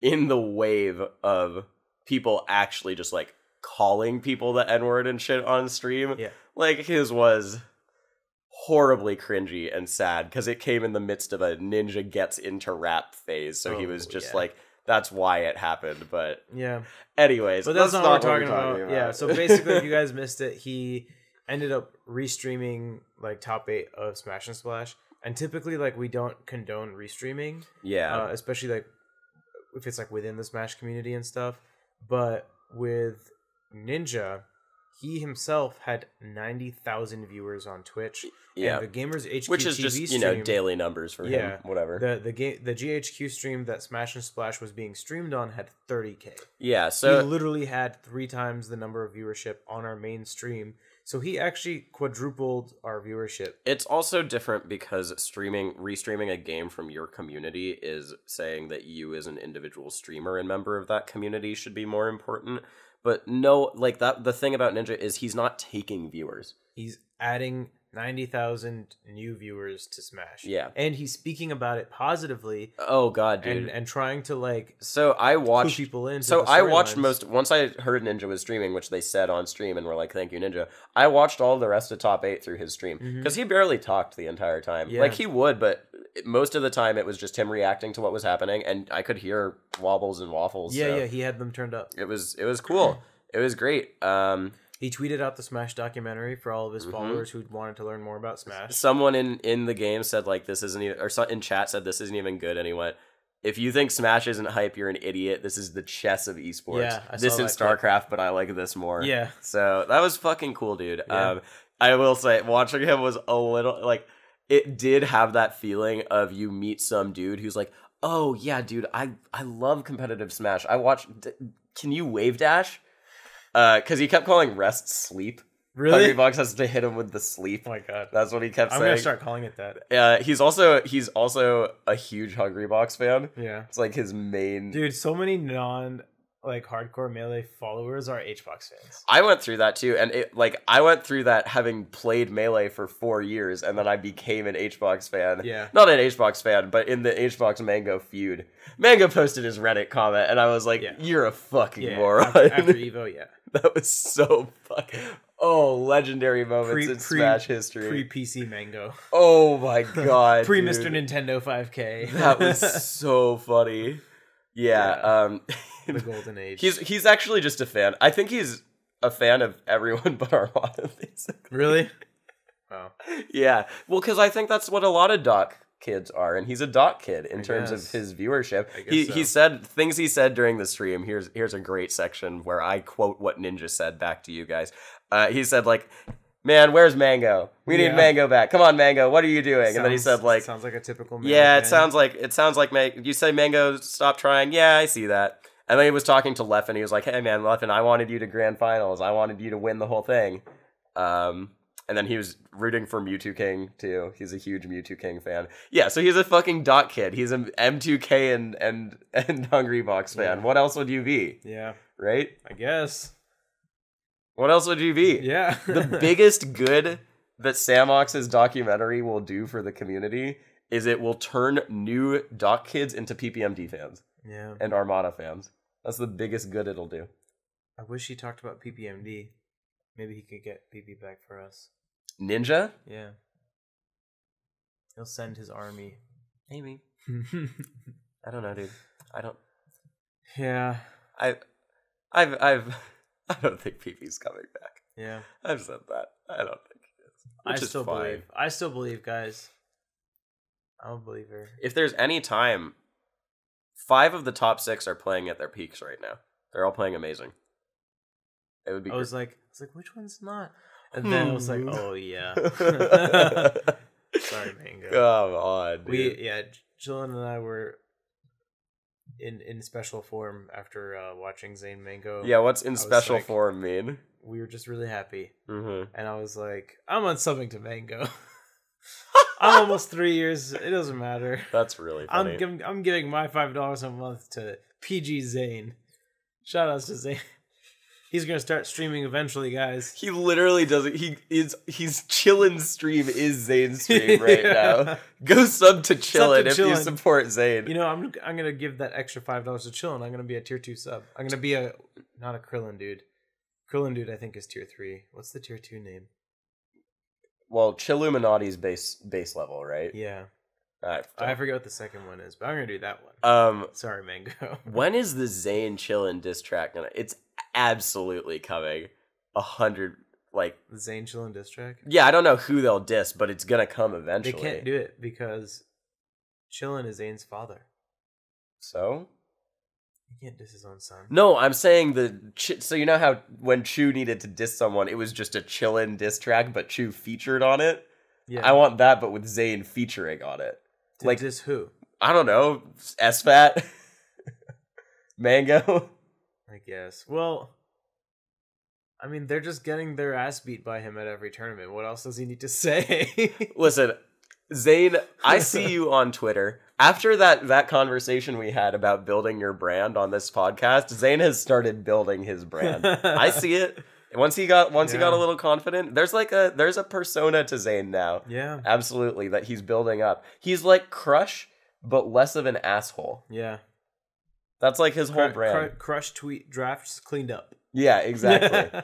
in the wave of people actually just like calling people the N-word and shit on stream. Yeah. Like his was horribly cringy and sad because it came in the midst of a Ninja gets into rap phase. So he was just like, that's why it happened. But anyways, but that's not what we're talking about. Yeah. So basically, if you guys missed it, he ended up restreaming like top 8 of Smash and Splash. And typically, like, we don't condone restreaming. Yeah. Especially like if it's like within the Smash community and stuff. But with Ninja, he himself had 90,000 viewers on Twitch. Yeah, and the Gamers HQ which is TV just stream, daily numbers for him. Whatever. The GHQ stream that Smash and Splash was being streamed on had 30K. Yeah, so he literally had 3 times the number of viewership on our main stream. So he actually quadrupled our viewership. It's also different because restreaming a game from your community is saying that you as an individual streamer and member of that community should be more important. But no, like that, the thing about Ninja is he's not taking viewers. He's adding 90,000 new viewers to Smash. Yeah. And he's speaking about it positively. Oh god, dude. And trying to like watched people in. So I watched once I heard Ninja was streaming, which they said on stream and were like, thank you, Ninja. I watched all the rest of top 8 through his stream. Because he barely talked the entire time. Yeah. Like he would, but most of the time it was just him reacting to what was happening, and I could hear wobbles and waffles. Yeah, he had them turned up. It was cool. It was great. He tweeted out the Smash documentary for all of his followers who wanted to learn more about Smash. Someone in the game said like this isn't even, or in chat said this isn't even good, and he went, if you think Smash isn't hype, you're an idiot. This is the chess of esports. Yeah, this and StarCraft, but I like this more. Yeah. So that was fucking cool, dude. Yeah. I will say watching him was a little like, it did have that feeling of you meet some dude who's like, oh yeah, dude, I love competitive Smash. I watch. Can you wave dash? Because he kept calling rest sleep. Really? Hbox has to hit him with the sleep. Oh my god, that's what he kept saying. I'm gonna start calling it that. He's also a huge Hbox fan. Yeah, it's like his main. Dude, so many hardcore Melee followers are Hbox fans. I went through that too, and I went through that having played Melee for 4 years, and then I became an Hbox fan. Yeah, not an Hbox fan, but in the Hbox Mango feud, Mango posted his Reddit comment, and I was like, "You're a fucking moron." After Evo, yeah, that was so fucking legendary moments in Smash history. Pre-PC Mango. Oh my god, Mr. Nintendo 5K. That was so funny. Yeah. The golden age. He's actually just a fan. I think he's a fan of everyone but Armada, basically. Really? Wow. Yeah. Well, because I think that's what a lot of Doc kids are, and he's a doc kid in terms of his viewership. He said things he said during the stream. Here's a great section where I quote what Ninja said back to you guys. He said like, "Man, where's Mango? We need Mango back. Come on, Mango. What are you doing?" And then he said like, "Sounds like a typical Mango." Yeah, it sounds like you say Mango, stop trying. Yeah, I see that. And then he was talking to Leffen. He was like, "Hey man, Leffen, I wanted you to grand finals. I wanted you to win the whole thing." And then he was rooting for Mewtwo King too. He's a huge Mewtwo King fan. Yeah, so he's a fucking dot kid. He's an M2K and Hungrybox fan. Yeah. What else would you be? Yeah. Right? I guess. What else would you be? Yeah. The biggest good that Samox's documentary will do for the community is it will turn new doc kids into PPMD fans. Yeah. And Armada fans. That's the biggest good it'll do. I wish he talked about PPMD. Maybe he could get PP back for us. Ninja? Yeah. He'll send his army. Maybe. I don't know, dude. I don't. Yeah. I don't think PP's coming back. Yeah. I've said that. I don't think he is. I still believe, guys. I'm a believer. If there's any time, 5 of the top 6 are playing at their peaks right now. They're all playing amazing. It would be. I was like, which one's not? And then I was like, oh yeah. Sorry, Mango. Come on, dude. Jillian and I were in special form after watching Zane Mango. Yeah, what's in special form mean? We were just really happy, and I was like, I'm unsubbing to Mango. I'm almost 3 years. It doesn't matter. That's really funny. I'm giving my $5 a month to PG Zane. Shout outs to Zane. He's gonna start streaming eventually, guys. He literally doesn't. He's chillin' stream is Zane's stream right now. Go sub to chillin' if you support Zane. You know, I'm gonna give that extra $5 to chillin'. I'm gonna be a tier 2 sub. I'm gonna be not a Krillin dude. Krillin dude, I think is tier 3. What's the tier 2 name? Well, Chilluminati's base level, right? Yeah. I forget what the second one is, but I'm gonna do that one. Sorry, Mango. When is the Zane chillin' diss track gonna? It's absolutely coming. 100 like the Zane chillin' diss track. Yeah, I don't know who they'll diss, but it's gonna come eventually. They can't do it because Chillin' is Zane's father. So he can't diss his own son. No, I'm saying so you know how when Chu needed to diss someone, it was just a Chillin' diss track, but Chu featured on it. Yeah, I want that, but with Zane featuring on it. To diss who? I don't know. SFAT, Mango. I guess. Well, I mean, they're just getting their ass beat by him at every tournament. What else does he need to say? Listen, Zane, I see you on Twitter. After that conversation we had about building your brand on this podcast, Zane has started building his brand. I see it. Once he got a little confident, there's a persona to Zane now. Yeah. Absolutely, that he's building up. He's like Crush, but less of an asshole. Yeah. That's like his whole brand. Crush tweet drafts cleaned up. Yeah, exactly.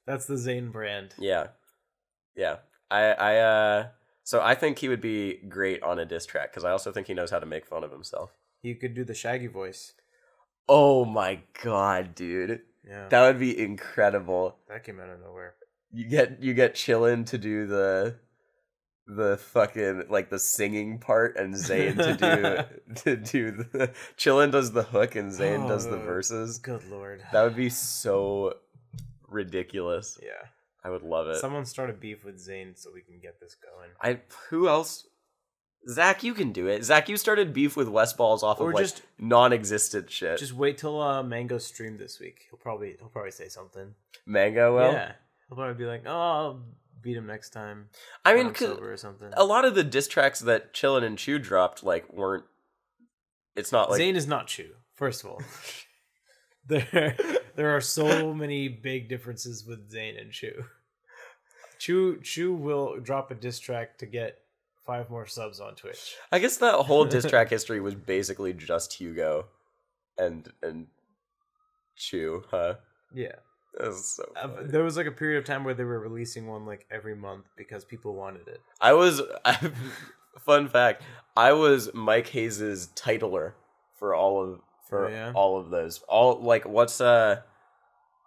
That's the Zane brand. Yeah. Yeah. So I think he would be great on a diss track, because I also think he knows how to make fun of himself. He could do the Shaggy voice. Oh my god, dude. Yeah. That would be incredible. That came out of nowhere. You get Chillin' to do the fucking like the singing part, and Zane to do the Chillin' does the hook and Zane does the verses. Good lord. That would be so ridiculous. Yeah. I would love it. Someone start a beef with Zane so we can get this going. Who else? Zach, you can do it. Zach, you started beef with West Balls off of like non-existent shit. Just wait till Mango stream this week. He'll probably say something. Mango will? Yeah. He'll probably be like, "Oh, I'll beat him next time." I mean, or something. A lot of the diss tracks that Chillin' and Chew dropped weren't. It's not like Zane is not Chew. First of all, there are so many big differences with Zane and Chew. Chew will drop a diss track to get 5 more subs on Twitch. I guess that whole diss track history was basically just Hugo and Chew, huh? Yeah. That was so funny. There was like a period of time where they were releasing one like every month because people wanted it. Fun fact, I was Mike Hayes' titler for all of those.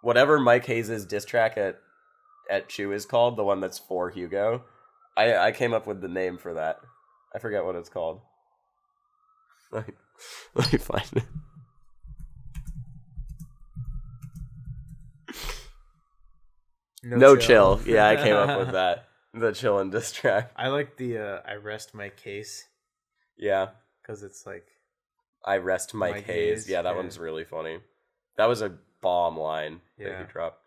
Whatever Mike Hayes' diss track at Chew is called, the one that's for Hugo. I came up with the name for that. I forget what it's called. Let me find it. No chill. Yeah, I came up with that. The chill and diss track. I like the I rest my case. Yeah. Because it's like... I rest my case. Yeah, that one's really funny. That was a bomb line that you dropped.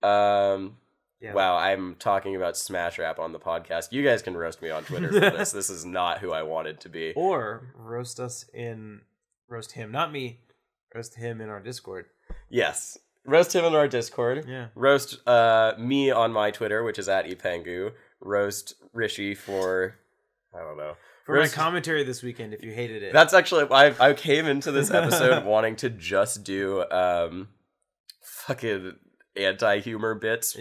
Wow, I'm talking about Smash Rap on the podcast. You guys can roast me on Twitter for this. This is not who I wanted to be. Or roast him, not me. Roast him in our Discord. Yes. Roast him in our Discord. Yeah. Roast me on my Twitter, which is at Ipangu. Roast Rishi for, I don't know. For my commentary this weekend, if you hated it. That's actually, I came into this episode wanting to just do fucking anti-humor bits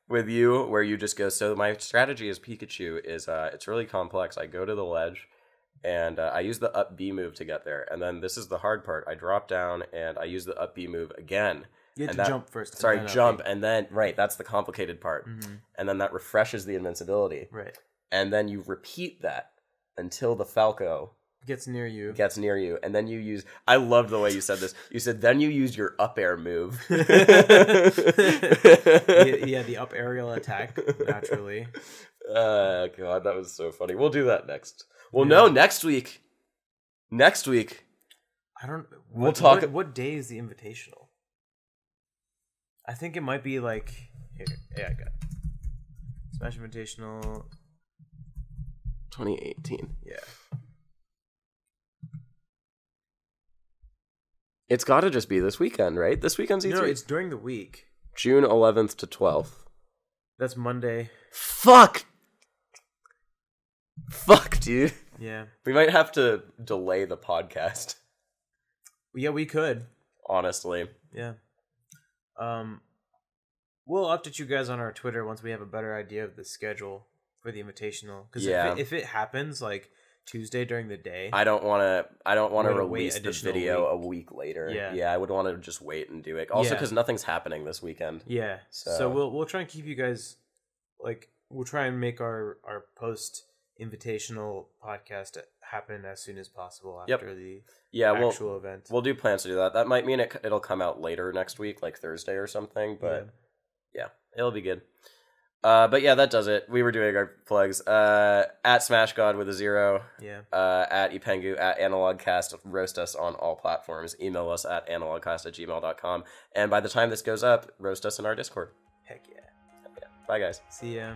with you, where you just go, so my strategy as Pikachu is, it's really complex. I go to the ledge, and I use the up B move to get there. And then this is the hard part. I drop down, and I use the up B move again. You have to jump first. Sorry, jump, and then, right, that's the complicated part. Mm-hmm. And then that refreshes the invincibility. Right. And then you repeat that until the Falco gets near you. And then you use... I loved the way you said this. You said, then you use your up air move. Yeah, the up aerial attack, naturally. God, that was so funny. We'll do that next. Well, no, next week. Next week. I don't... We'll talk... What day is the Invitational? I think it might be like... Here. Yeah, I got it. Smash Invitational... 2018. Yeah. It's got to just be this weekend, right? This weekend's E3. No, it's during the week. June 11th to 12th. That's Monday. Fuck, dude. Yeah. We might have to delay the podcast. Yeah, we could. Honestly. Yeah. We'll update you guys on our Twitter once we have a better idea of the schedule for the Invitational. Because if it happens like Tuesday during the day, I don't want to release the video a week later. Yeah, I would want to just wait and do it. Also, because nothing's happening this weekend. Yeah. So we'll try and keep you guys, like, we'll try and make our post Invitational podcast happen as soon as possible after the actual event. We'll do plans to do that. That might mean it'll come out later next week, like Thursday or something. But yeah it'll be good. But yeah, that does it. We were doing our plugs. At SmashGod with a 0. Yeah. At Ipangu, at analogcast. Roast us on all platforms. Email us at analogcast@gmail.com. And by the time this goes up, roast us in our Discord. Heck yeah. Bye, guys. See ya.